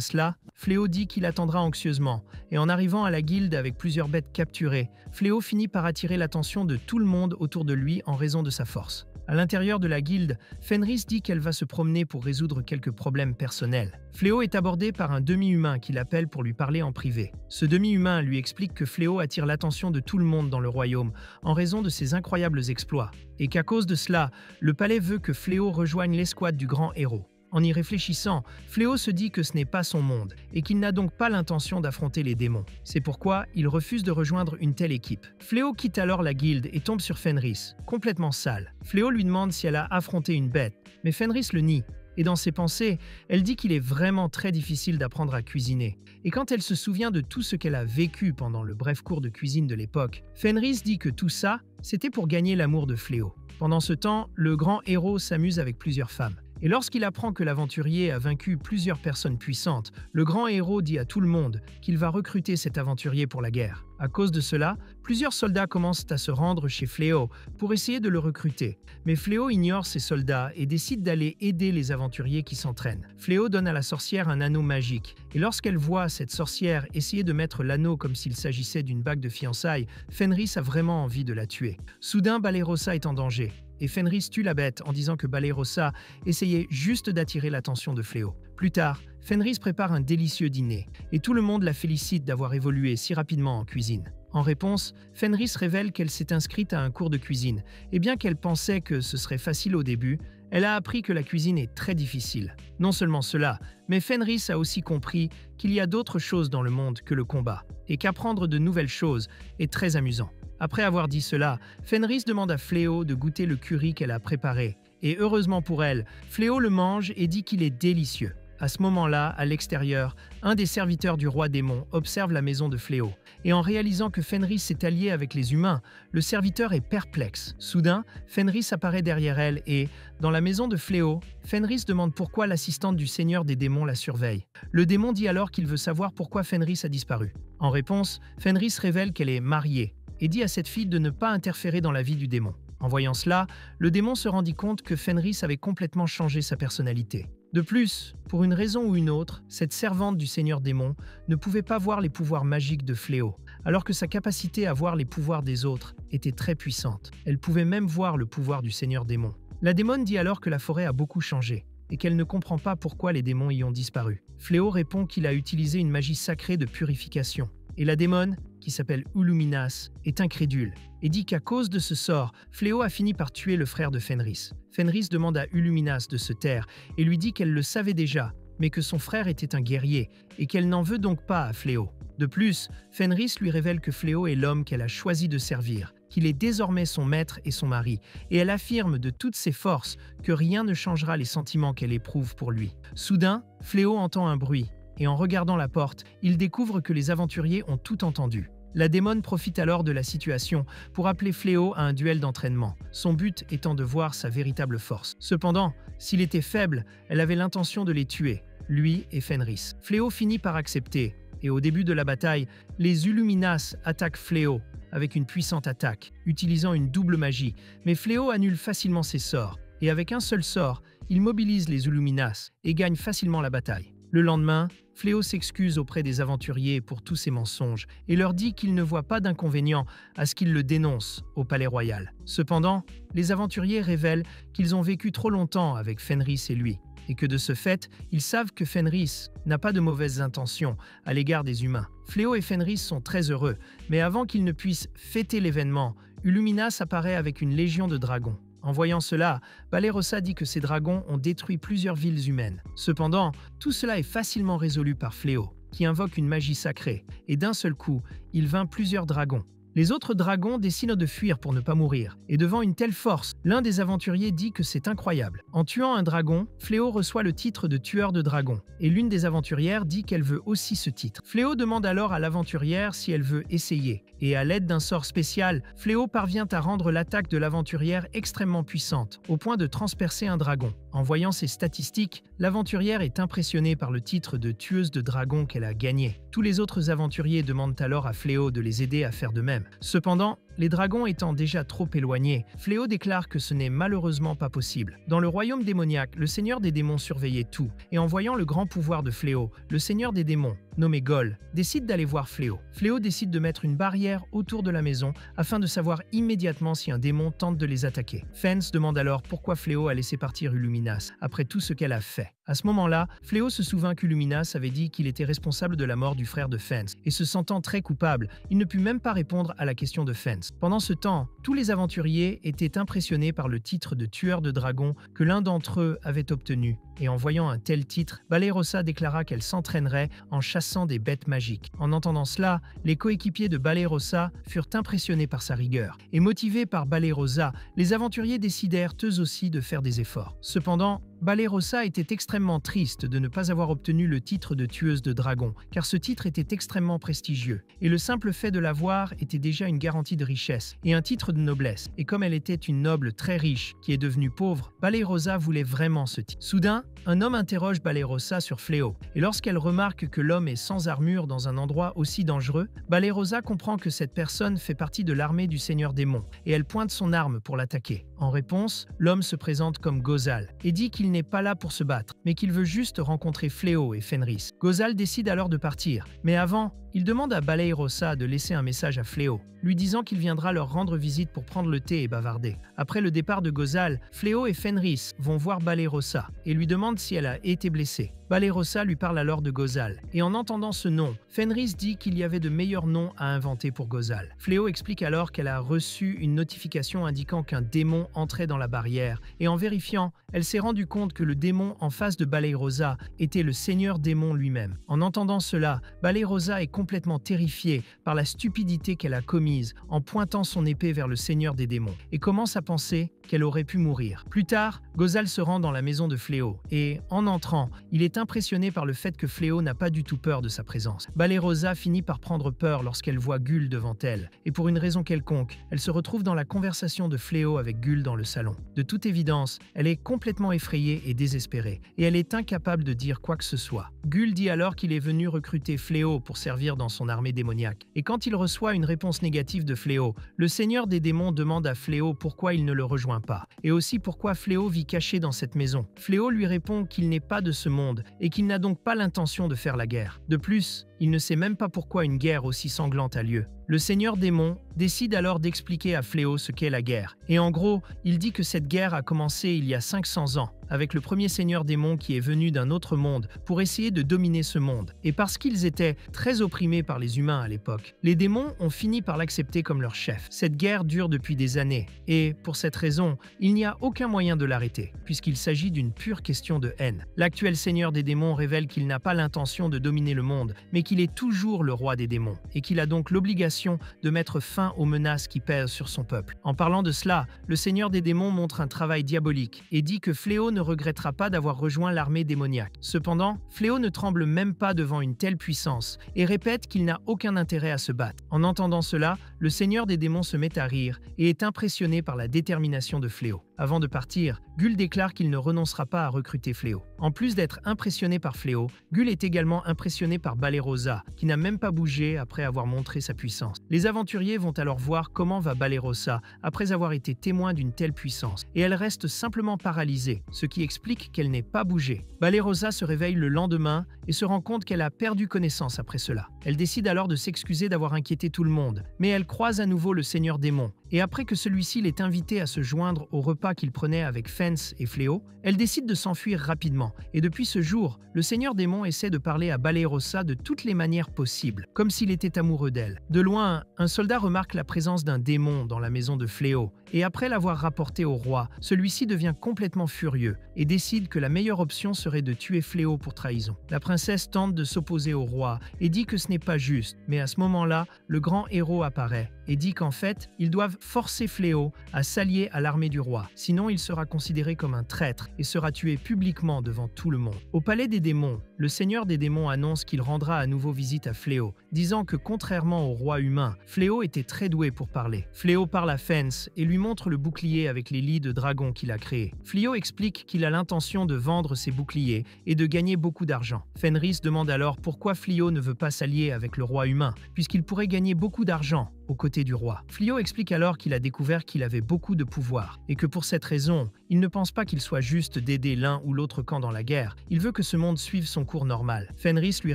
S1: cela, Fléau dit qu'il attendra anxieusement, et en arrivant à la guilde avec plusieurs bêtes capturées, Fléau finit par attirer l'attention de tout le monde autour de lui en raison de sa force. À l'intérieur de la guilde, Fenris dit qu'elle va se promener pour résoudre quelques problèmes personnels. Fléau est abordé par un demi-humain qui l'appelle pour lui parler en privé. Ce demi-humain lui explique que Fléau attire l'attention de tout le monde dans le royaume en raison de ses incroyables exploits, et qu'à cause de cela, le palais veut que Fléau rejoigne l'escouade du grand héros. En y réfléchissant, Fléau se dit que ce n'est pas son monde et qu'il n'a donc pas l'intention d'affronter les démons. C'est pourquoi il refuse de rejoindre une telle équipe. Fléau quitte alors la guilde et tombe sur Fenris, complètement sale. Fléau lui demande si elle a affronté une bête, mais Fenris le nie. Et dans ses pensées, elle dit qu'il est vraiment très difficile d'apprendre à cuisiner. Et quand elle se souvient de tout ce qu'elle a vécu pendant le bref cours de cuisine de l'époque, Fenris dit que tout ça, c'était pour gagner l'amour de Fléau. Pendant ce temps, le grand héros s'amuse avec plusieurs femmes. Et lorsqu'il apprend que l'aventurier a vaincu plusieurs personnes puissantes, le grand héros dit à tout le monde qu'il va recruter cet aventurier pour la guerre. À cause de cela, plusieurs soldats commencent à se rendre chez Fléau pour essayer de le recruter. Mais Fléau ignore ces soldats et décide d'aller aider les aventuriers qui s'entraînent. Fléau donne à la sorcière un anneau magique, et lorsqu'elle voit cette sorcière essayer de mettre l'anneau comme s'il s'agissait d'une bague de fiançailles, Fenris a vraiment envie de la tuer. Soudain, Balerosa est en danger. Et Fenris tue la bête en disant que Balerosa essayait juste d'attirer l'attention de Fléau. Plus tard, Fenris prépare un délicieux dîner, et tout le monde la félicite d'avoir évolué si rapidement en cuisine. En réponse, Fenris révèle qu'elle s'est inscrite à un cours de cuisine, et bien qu'elle pensait que ce serait facile au début, elle a appris que la cuisine est très difficile. Non seulement cela, mais Fenris a aussi compris qu'il y a d'autres choses dans le monde que le combat, et qu'apprendre de nouvelles choses est très amusant. Après avoir dit cela, Fenris demande à Fléau de goûter le curry qu'elle a préparé. Et heureusement pour elle, Fléau le mange et dit qu'il est délicieux. À ce moment-là, à l'extérieur, un des serviteurs du roi démon observe la maison de Fléau. Et en réalisant que Fenris s'est allié avec les humains, le serviteur est perplexe. Soudain, Fenris apparaît derrière elle et, dans la maison de Fléau, Fenris demande pourquoi l'assistante du seigneur des démons la surveille. Le démon dit alors qu'il veut savoir pourquoi Fenris a disparu. En réponse, Fenris révèle qu'elle est mariée et dit à cette fille de ne pas interférer dans la vie du démon. En voyant cela, le démon se rendit compte que Fenris avait complètement changé sa personnalité. De plus, pour une raison ou une autre, cette servante du seigneur démon ne pouvait pas voir les pouvoirs magiques de Fléau, alors que sa capacité à voir les pouvoirs des autres était très puissante. Elle pouvait même voir le pouvoir du seigneur démon. La démone dit alors que la forêt a beaucoup changé et qu'elle ne comprend pas pourquoi les démons y ont disparu. Fléau répond qu'il a utilisé une magie sacrée de purification. Et la démone, qui s'appelle Uluminas, est incrédule et dit qu'à cause de ce sort, Fléau a fini par tuer le frère de Fenris. Fenris demande à Uluminas de se taire et lui dit qu'elle le savait déjà, mais que son frère était un guerrier et qu'elle n'en veut donc pas à Fléau. De plus, Fenris lui révèle que Fléau est l'homme qu'elle a choisi de servir, qu'il est désormais son maître et son mari, et elle affirme de toutes ses forces que rien ne changera les sentiments qu'elle éprouve pour lui. Soudain, Fléau entend un bruit, et en regardant la porte, il découvre que les aventuriers ont tout entendu. La démone profite alors de la situation pour appeler Fléau à un duel d'entraînement, son but étant de voir sa véritable force. Cependant, s'il était faible, elle avait l'intention de les tuer, lui et Fenris. Fléau finit par accepter, et au début de la bataille, les Uluminas attaquent Fléau avec une puissante attaque, utilisant une double magie, mais Fléau annule facilement ses sorts, et avec un seul sort, il mobilise les Uluminas et gagne facilement la bataille. Le lendemain, Fléau s'excuse auprès des aventuriers pour tous ses mensonges et leur dit qu'il ne voit pas d'inconvénient à ce qu'ils le dénoncent au palais royal. Cependant, les aventuriers révèlent qu'ils ont vécu trop longtemps avec Fenris et lui, et que de ce fait, ils savent que Fenris n'a pas de mauvaises intentions à l'égard des humains. Fléau et Fenris sont très heureux, mais avant qu'ils ne puissent fêter l'événement, Uluminas apparaît avec une légion de dragons. En voyant cela, Balerosa dit que ces dragons ont détruit plusieurs villes humaines. Cependant, tout cela est facilement résolu par Fléau, qui invoque une magie sacrée, et d'un seul coup, il vainc plusieurs dragons. Les autres dragons décident de fuir pour ne pas mourir. Et devant une telle force, l'un des aventuriers dit que c'est incroyable. En tuant un dragon, Fléau reçoit le titre de tueur de dragons. Et l'une des aventurières dit qu'elle veut aussi ce titre. Fléau demande alors à l'aventurière si elle veut essayer. Et à l'aide d'un sort spécial, Fléau parvient à rendre l'attaque de l'aventurière extrêmement puissante, au point de transpercer un dragon. En voyant ces statistiques, l'aventurière est impressionnée par le titre de tueuse de dragons qu'elle a gagné. Tous les autres aventuriers demandent alors à Fléau de les aider à faire de même. Cependant, les dragons étant déjà trop éloignés, Fléau déclare que ce n'est malheureusement pas possible. Dans le royaume démoniaque, le seigneur des démons surveillait tout, et en voyant le grand pouvoir de Fléau, le seigneur des démons, nommé Gol, décide d'aller voir Fléau. Fléau décide de mettre une barrière autour de la maison afin de savoir immédiatement si un démon tente de les attaquer. Fence demande alors pourquoi Fléau a laissé partir Illuminas après tout ce qu'elle a fait. À ce moment-là, Fléau se souvint qu'Illuminas avait dit qu'il était responsable de la mort du frère de Fence, et se sentant très coupable, il ne put même pas répondre à la question de Fence. Pendant ce temps, tous les aventuriers étaient impressionnés par le titre de tueur de dragons que l'un d'entre eux avait obtenu, et en voyant un tel titre, Balerosa déclara qu'elle s'entraînerait en chassant des bêtes magiques. En entendant cela, les coéquipiers de Balerosa furent impressionnés par sa rigueur, et motivés par Balerosa, les aventuriers décidèrent eux aussi de faire des efforts. Cependant, Balerosa était extrêmement triste de ne pas avoir obtenu le titre de tueuse de dragons, car ce titre était extrêmement prestigieux, et le simple fait de l'avoir était déjà une garantie de richesse et un titre de noblesse, et comme elle était une noble très riche qui est devenue pauvre, Balerosa voulait vraiment ce titre. Soudain, un homme interroge Balerosa sur Fléau, et lorsqu'elle remarque que l'homme est sans armure dans un endroit aussi dangereux, Balerosa comprend que cette personne fait partie de l'armée du Seigneur Démon, et elle pointe son arme pour l'attaquer. En réponse, l'homme se présente comme Gozal, et dit qu'il n'est pas là pour se battre, mais qu'il veut juste rencontrer Fléau et Fenris. Gozal décide alors de partir, mais avant, il demande à Balerosa de laisser un message à Fléau, lui disant qu'il viendra leur rendre visite pour prendre le thé et bavarder. Après le départ de Gozal, Fléau et Fenris vont voir Balerosa et lui demandent si elle a été blessée. Balerosa lui parle alors de Gozal, et en entendant ce nom, Fenris dit qu'il y avait de meilleurs noms à inventer pour Gozal. Fléau explique alors qu'elle a reçu une notification indiquant qu'un démon entrait dans la barrière, et en vérifiant, elle s'est rendue compte que le démon en face de Balerosa était le seigneur démon lui-même. En entendant cela, Balerosa est complètement terrifiée par la stupidité qu'elle a commise en pointant son épée vers le seigneur des démons, et commence à penser qu'elle aurait pu mourir. Plus tard, Gozal se rend dans la maison de Fléau, et en entrant, il est impressionné par le fait que Fléau n'a pas du tout peur de sa présence. Balerosa finit par prendre peur lorsqu'elle voit Gul devant elle, et pour une raison quelconque, elle se retrouve dans la conversation de Fléau avec Gul dans le salon. De toute évidence, elle est complètement effrayée et désespérée, et elle est incapable de dire quoi que ce soit. Gul dit alors qu'il est venu recruter Fléau pour servir dans son armée démoniaque, et quand il reçoit une réponse négative de Fléau, le seigneur des démons demande à Fléau pourquoi il ne le rejoint pas, et aussi pourquoi Fléau vit caché dans cette maison. Fléau lui répond qu'il n'est pas de ce monde, et qu'il n'a donc pas l'intention de faire la guerre. De plus, il ne sait même pas pourquoi une guerre aussi sanglante a lieu. Le seigneur démon décide alors d'expliquer à Fléau ce qu'est la guerre. Et en gros, il dit que cette guerre a commencé il y a 500 ans, avec le premier seigneur démon qui est venu d'un autre monde pour essayer de dominer ce monde. Et parce qu'ils étaient très opprimés par les humains à l'époque, les démons ont fini par l'accepter comme leur chef. Cette guerre dure depuis des années, et pour cette raison, il n'y a aucun moyen de l'arrêter, puisqu'il s'agit d'une pure question de haine. L'actuel seigneur des démons révèle qu'il n'a pas l'intention de dominer le monde, mais qu'il est toujours le roi des démons, et qu'il a donc l'obligation de mettre fin aux menaces qui pèsent sur son peuple. En parlant de cela, le seigneur des démons montre un travail diabolique et dit que Fléau ne regrettera pas d'avoir rejoint l'armée démoniaque. Cependant, Fléau ne tremble même pas devant une telle puissance et répète qu'il n'a aucun intérêt à se battre. En entendant cela, le seigneur des démons se met à rire et est impressionné par la détermination de Fléau. Avant de partir, Gul déclare qu'il ne renoncera pas à recruter Fléau. En plus d'être impressionné par Fléau, Gul est également impressionné par Balerosa, qui n'a même pas bougé après avoir montré sa puissance. Les aventuriers vont alors voir comment va Balerosa après avoir été témoin d'une telle puissance, et elle reste simplement paralysée, ce qui explique qu'elle n'est pas bougée. Balerosa se réveille le lendemain et se rend compte qu'elle a perdu connaissance après cela. Elle décide alors de s'excuser d'avoir inquiété tout le monde, mais elle croise à nouveau le seigneur démon, et après que celui-ci l'ait invité à se joindre au repas qu'il prenait avec Fence et Fléau, elle décide de s'enfuir rapidement. Et depuis ce jour, le Seigneur Démon essaie de parler à Balerosa de toutes les manières possibles, comme s'il était amoureux d'elle. De loin, un soldat remarque la présence d'un démon dans la maison de Fléau, et après l'avoir rapporté au roi, celui-ci devient complètement furieux et décide que la meilleure option serait de tuer Fléau pour trahison. La princesse tente de s'opposer au roi et dit que ce n'est pas juste, mais à ce moment-là, le grand héros apparaît et dit qu'en fait, ils doivent forcer Fléau à s'allier à l'armée du roi, sinon il sera considéré comme un traître et sera tué publiquement devant tout le monde. Au palais des démons, le seigneur des démons annonce qu'il rendra à nouveau visite à Fléau, disant que contrairement au roi humain, Fléau était très doué pour parler. Fléau parle à Fence et lui montre le bouclier avec les lits de dragon qu'il a créé. Fléau explique qu'il a l'intention de vendre ses boucliers et de gagner beaucoup d'argent. Fenris demande alors pourquoi Fléau ne veut pas s'allier avec le roi humain, puisqu'il pourrait gagner beaucoup d'argent aux côtés du roi. Fléau explique alors qu'il a découvert qu'il avait beaucoup de pouvoir et que pour cette raison, il ne pense pas qu'il soit juste d'aider l'un ou l'autre camp dans la guerre. Il veut que ce monde suive son cours normal. Fenris lui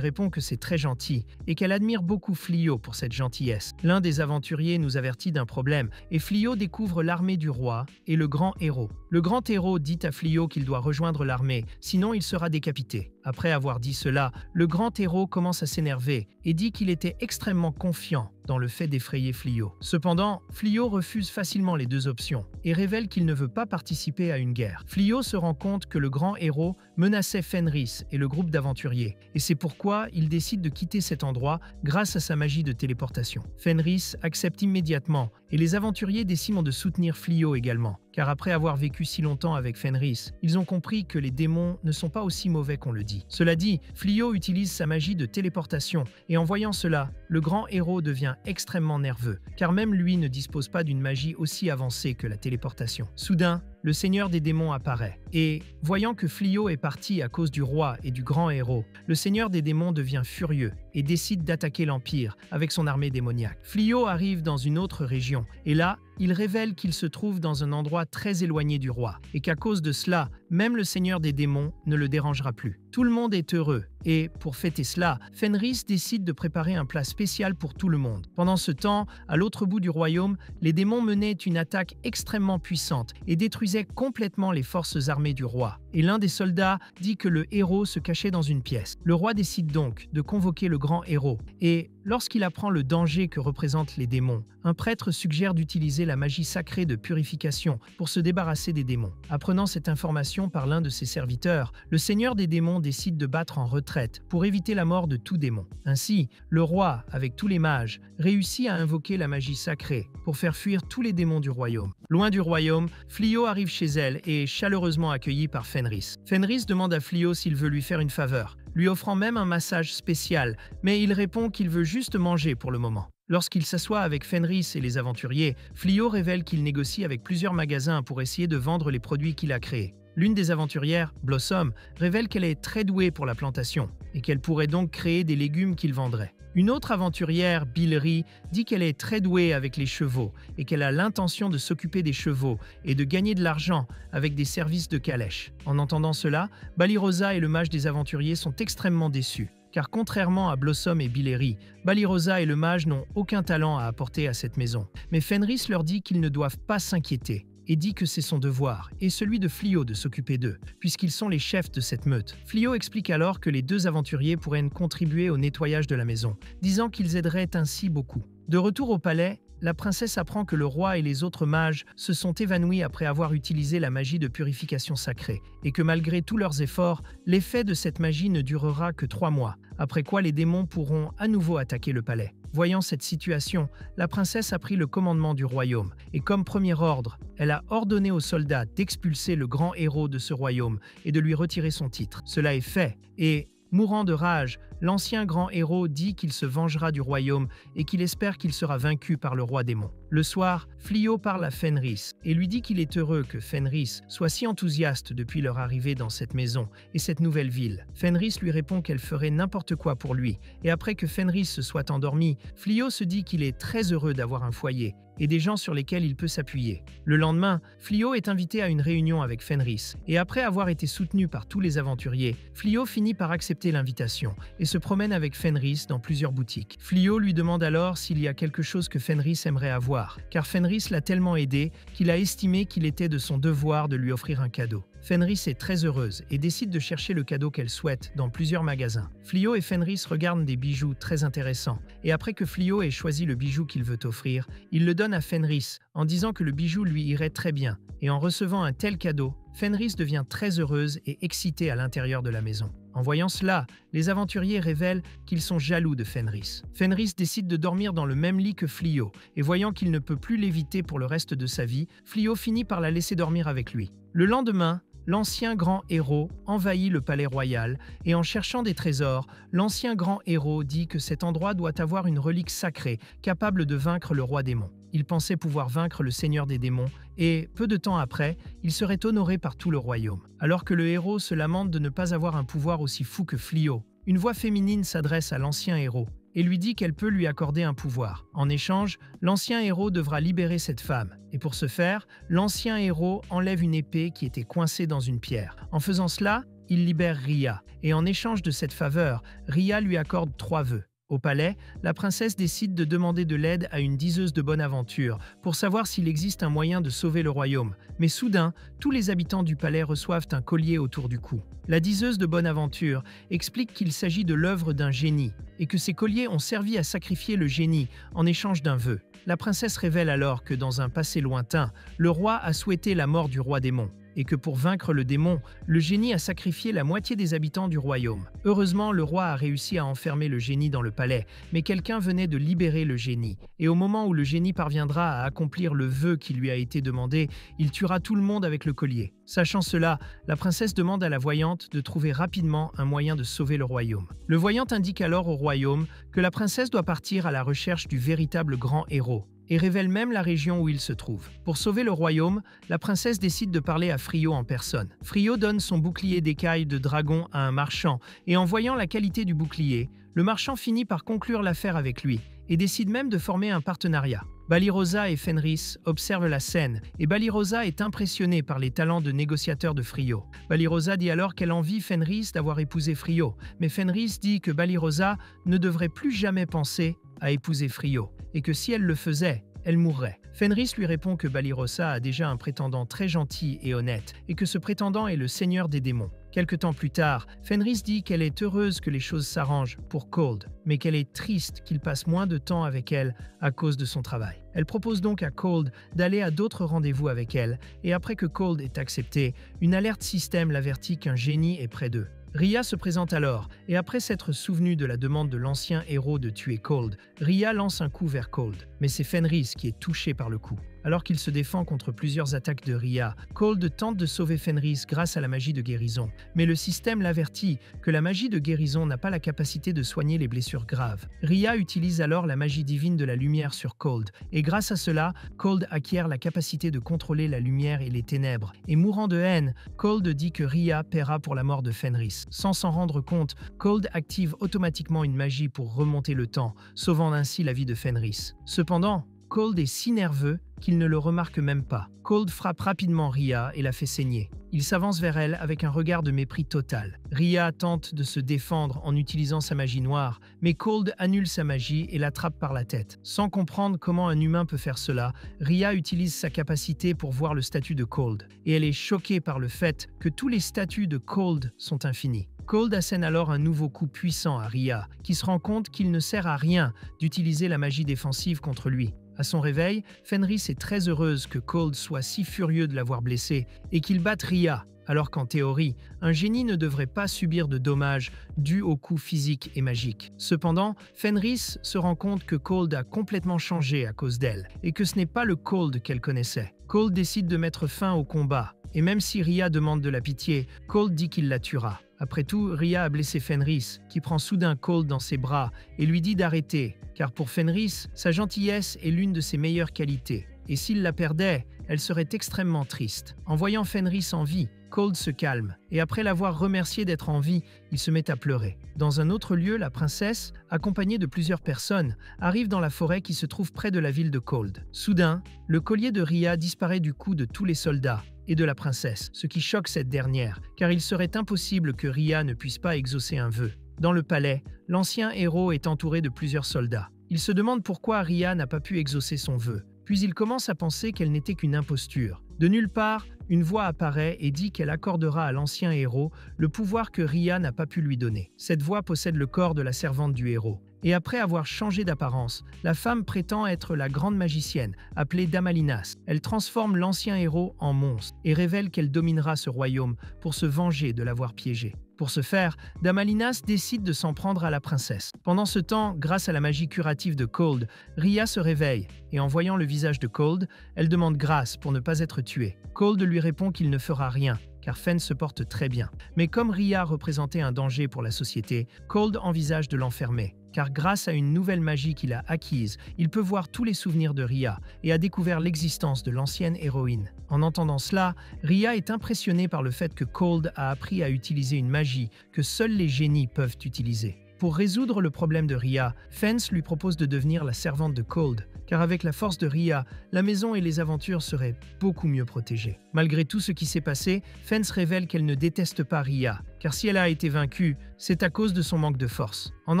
S1: répond que c'est très gentil et qu'elle admire beaucoup Fléau pour cette gentillesse. L'un des aventuriers nous avertit d'un problème et Fléau découvre l'armée du roi et le grand héros. Le grand héros dit à Fléau qu'il doit rejoindre l'armée, sinon il sera décapité. Après avoir dit cela, le grand héros commence à s'énerver et dit qu'il était extrêmement confiant dans le fait d'effrayer Fléau. Cependant, Fléau refuse facilement les deux options et révèle qu'il ne veut pas participer à une guerre. Fléau se rend compte que le grand héros menaçait Fenris et le groupe d'aventuriers, et c'est pourquoi il décide de quitter cet endroit grâce à sa magie de téléportation. Fenris accepte immédiatement et les aventuriers décident de soutenir Fléau également, car après avoir vécu si longtemps avec Fenris, ils ont compris que les démons ne sont pas aussi mauvais qu'on le dit. Cela dit, Fléau utilise sa magie de téléportation et en voyant cela, le grand héros devient extrêmement nerveux, car même lui ne dispose pas d'une magie aussi avancée que la téléportation. Soudain, le seigneur des démons apparaît, et, voyant que Fléau est parti à cause du roi et du grand héros, le seigneur des démons devient furieux et décide d'attaquer l'Empire avec son armée démoniaque. Fléau arrive dans une autre région, et là, il révèle qu'il se trouve dans un endroit très éloigné du roi, et qu'à cause de cela, même le seigneur des démons ne le dérangera plus. Tout le monde est heureux, et pour fêter cela, Fenris décide de préparer un plat spécial pour tout le monde. Pendant ce temps, à l'autre bout du royaume, les démons menaient une attaque extrêmement puissante et détruisaient complètement les forces armées du roi. Et l'un des soldats dit que le héros se cachait dans une pièce. Le roi décide donc de convoquer le grand héros, et lorsqu'il apprend le danger que représentent les démons, un prêtre suggère d'utiliser la magie sacrée de purification pour se débarrasser des démons. Apprenant cette information par l'un de ses serviteurs, le seigneur des démons décide de battre en retraite pour éviter la mort de tout démon. Ainsi, le roi, avec tous les mages, réussit à invoquer la magie sacrée pour faire fuir tous les démons du royaume. Loin du royaume, Fléau arrive chez elle et est chaleureusement accueilli par Fenris. Fenris demande à Fléau s'il veut lui faire une faveur, lui offrant même un massage spécial, mais il répond qu'il veut juste manger pour le moment. Lorsqu'il s'assoit avec Fenris et les aventuriers, Fléau révèle qu'il négocie avec plusieurs magasins pour essayer de vendre les produits qu'il a créés. L'une des aventurières, Blossom, révèle qu'elle est très douée pour la plantation et qu'elle pourrait donc créer des légumes qu'il vendrait. Une autre aventurière, Billery, dit qu'elle est très douée avec les chevaux et qu'elle a l'intention de s'occuper des chevaux et de gagner de l'argent avec des services de calèche. En entendant cela, Balirosa et le mage des aventuriers sont extrêmement déçus. Car contrairement à Blossom et Billery, Balirosa et le mage n'ont aucun talent à apporter à cette maison. Mais Fenris leur dit qu'ils ne doivent pas s'inquiéter et dit que c'est son devoir et celui de Fléau de s'occuper d'eux, puisqu'ils sont les chefs de cette meute. Fléau explique alors que les deux aventuriers pourraient contribuer au nettoyage de la maison, disant qu'ils aideraient ainsi beaucoup. De retour au palais, la princesse apprend que le roi et les autres mages se sont évanouis après avoir utilisé la magie de purification sacrée, et que malgré tous leurs efforts, l'effet de cette magie ne durera que 3 mois, après quoi les démons pourront à nouveau attaquer le palais. Voyant cette situation, la princesse a pris le commandement du royaume, et comme premier ordre, elle a ordonné aux soldats d'expulser le grand héros de ce royaume et de lui retirer son titre. Cela est fait, et mourant de rage, l'ancien grand héros dit qu'il se vengera du royaume et qu'il espère qu'il sera vaincu par le roi démon. Le soir, Fléau parle à Fenris et lui dit qu'il est heureux que Fenris soit si enthousiaste depuis leur arrivée dans cette maison et cette nouvelle ville. Fenris lui répond qu'elle ferait n'importe quoi pour lui, et après que Fenris se soit endormi, Fléau se dit qu'il est très heureux d'avoir un foyer et des gens sur lesquels il peut s'appuyer. Le lendemain, Fléau est invité à une réunion avec Fenris, et après avoir été soutenu par tous les aventuriers, Fléau finit par accepter l'invitation et se promène avec Fenris dans plusieurs boutiques. Flio lui demande alors s'il y a quelque chose que Fenris aimerait avoir, car Fenris l'a tellement aidé qu'il a estimé qu'il était de son devoir de lui offrir un cadeau. Fenris est très heureuse et décide de chercher le cadeau qu'elle souhaite dans plusieurs magasins. Flio et Fenris regardent des bijoux très intéressants, et après que Flio ait choisi le bijou qu'il veut offrir, il le donne à Fenris en disant que le bijou lui irait très bien, et en recevant un tel cadeau, Fenris devient très heureuse et excitée à l'intérieur de la maison. En voyant cela, les aventuriers révèlent qu'ils sont jaloux de Fenris. Fenris décide de dormir dans le même lit que Flio, et voyant qu'il ne peut plus l'éviter pour le reste de sa vie, Flio finit par la laisser dormir avec lui. Le lendemain, l'ancien grand héros envahit le palais royal et en cherchant des trésors, l'ancien grand héros dit que cet endroit doit avoir une relique sacrée capable de vaincre le roi démon. Il pensait pouvoir vaincre le seigneur des démons et, peu de temps après, il serait honoré par tout le royaume. Alors que le héros se lamente de ne pas avoir un pouvoir aussi fou que Flio, une voix féminine s'adresse à l'ancien héros et lui dit qu'elle peut lui accorder un pouvoir. En échange, l'ancien héros devra libérer cette femme. Et pour ce faire, l'ancien héros enlève une épée qui était coincée dans une pierre. En faisant cela, il libère Rhia. Et en échange de cette faveur, Rhia lui accorde 3 vœux. Au palais, la princesse décide de demander de l'aide à une diseuse de bonne aventure pour savoir s'il existe un moyen de sauver le royaume. Mais soudain, tous les habitants du palais reçoivent un collier autour du cou. La diseuse de bonne aventure explique qu'il s'agit de l'œuvre d'un génie et que ces colliers ont servi à sacrifier le génie en échange d'un vœu. La princesse révèle alors que dans un passé lointain, le roi a souhaité la mort du roi démon et que pour vaincre le démon, le génie a sacrifié la moitié des habitants du royaume. Heureusement, le roi a réussi à enfermer le génie dans le palais, mais quelqu'un venait de libérer le génie. Et au moment où le génie parviendra à accomplir le vœu qui lui a été demandé, il tuera tout le monde avec le collier. Sachant cela, la princesse demande à la voyante de trouver rapidement un moyen de sauver le royaume. Le voyant indique alors au royaume que la princesse doit partir à la recherche du véritable grand héros, et révèle même la région où il se trouve. Pour sauver le royaume, la princesse décide de parler à Frio en personne. Frio donne son bouclier d'écailles de dragon à un marchand, et en voyant la qualité du bouclier, le marchand finit par conclure l'affaire avec lui, et décide même de former un partenariat. Balirosa et Fenris observent la scène, et Balirosa est impressionnée par les talents de négociateur de Frio. Balirosa dit alors qu'elle envie Fenris d'avoir épousé Frio, mais Fenris dit que Balirosa ne devrait plus jamais penser à épouser Frio, et que si elle le faisait, elle mourrait. Fenris lui répond que Balirosa a déjà un prétendant très gentil et honnête, et que ce prétendant est le seigneur des démons. Quelque temps plus tard, Fenris dit qu'elle est heureuse que les choses s'arrangent pour Cold, mais qu'elle est triste qu'il passe moins de temps avec elle à cause de son travail. Elle propose donc à Cold d'aller à d'autres rendez-vous avec elle, et après que Cold ait accepté, une alerte système l'avertit qu'un génie est près d'eux. Rhia se présente alors, et après s'être souvenue de la demande de l'ancien héros de tuer Cold, Rhia lance un coup vers Cold, mais c'est Fenris qui est touché par le coup. Alors qu'il se défend contre plusieurs attaques de Rhia, Cold tente de sauver Fenris grâce à la magie de guérison, mais le système l'avertit que la magie de guérison n'a pas la capacité de soigner les blessures graves. Rhia utilise alors la magie divine de la lumière sur Cold, et grâce à cela, Cold acquiert la capacité de contrôler la lumière et les ténèbres, et mourant de haine, Cold dit que Rhia paiera pour la mort de Fenris. Sans s'en rendre compte, Cold active automatiquement une magie pour remonter le temps, sauvant ainsi la vie de Fenris. Cependant, Cold est si nerveux qu'il ne le remarque même pas. Cold frappe rapidement Rhia et la fait saigner. Il s'avance vers elle avec un regard de mépris total. Rhia tente de se défendre en utilisant sa magie noire, mais Cold annule sa magie et l'attrape par la tête. Sans comprendre comment un humain peut faire cela, Rhia utilise sa capacité pour voir le statut de Cold, et elle est choquée par le fait que tous les statuts de Cold sont infinis. Cold assène alors un nouveau coup puissant à Rhia, qui se rend compte qu'il ne sert à rien d'utiliser la magie défensive contre lui. À son réveil, Fenris est très heureuse que Cold soit si furieux de l'avoir blessé et qu'il batte Rhia, alors qu'en théorie, un génie ne devrait pas subir de dommages dus aux coups physiques et magiques. Cependant, Fenris se rend compte que Cold a complètement changé à cause d'elle et que ce n'est pas le Cold qu'elle connaissait. Cold décide de mettre fin au combat, et même si Rhia demande de la pitié, Cold dit qu'il la tuera. Après tout, Rhia a blessé Fenris, qui prend soudain Cold dans ses bras et lui dit d'arrêter, car pour Fenris, sa gentillesse est l'une de ses meilleures qualités. Et s'il la perdait, elle serait extrêmement triste. En voyant Fenris en vie, Cold se calme, et après l'avoir remercié d'être en vie, il se met à pleurer. Dans un autre lieu, la princesse, accompagnée de plusieurs personnes, arrive dans la forêt qui se trouve près de la ville de Cold. Soudain, le collier de Rhia disparaît du cou de tous les soldats et de la princesse, ce qui choque cette dernière, car il serait impossible que Rhia ne puisse pas exaucer un vœu. Dans le palais, l'ancien héros est entouré de plusieurs soldats. Il se demande pourquoi Rhea n'a pas pu exaucer son vœu. Puis il commence à penser qu'elle n'était qu'une imposture. De nulle part, une voix apparaît et dit qu'elle accordera à l'ancien héros le pouvoir que Rhea n'a pas pu lui donner. Cette voix possède le corps de la servante du héros. Et après avoir changé d'apparence, la femme prétend être la grande magicienne, appelée Damalinas. Elle transforme l'ancien héros en monstre et révèle qu'elle dominera ce royaume pour se venger de l'avoir piégé. Pour ce faire, Damalinas décide de s'en prendre à la princesse. Pendant ce temps, grâce à la magie curative de Cold, Rhea se réveille et en voyant le visage de Cold, elle demande grâce pour ne pas être tuée. Cold lui répond qu'il ne fera rien, car Fen se porte très bien. Mais comme Rhea représentait un danger pour la société, Cold envisage de l'enfermer. Car grâce à une nouvelle magie qu'il a acquise, il peut voir tous les souvenirs de Rhea et a découvert l'existence de l'ancienne héroïne. En entendant cela, Rhea est impressionnée par le fait que Cold a appris à utiliser une magie que seuls les génies peuvent utiliser. Pour résoudre le problème de Rhea, Fence lui propose de devenir la servante de Cold, car avec la force de Rhea, la maison et les aventures seraient beaucoup mieux protégées. Malgré tout ce qui s'est passé, Fence révèle qu'elle ne déteste pas Rhea, car si elle a été vaincue, c'est à cause de son manque de force. En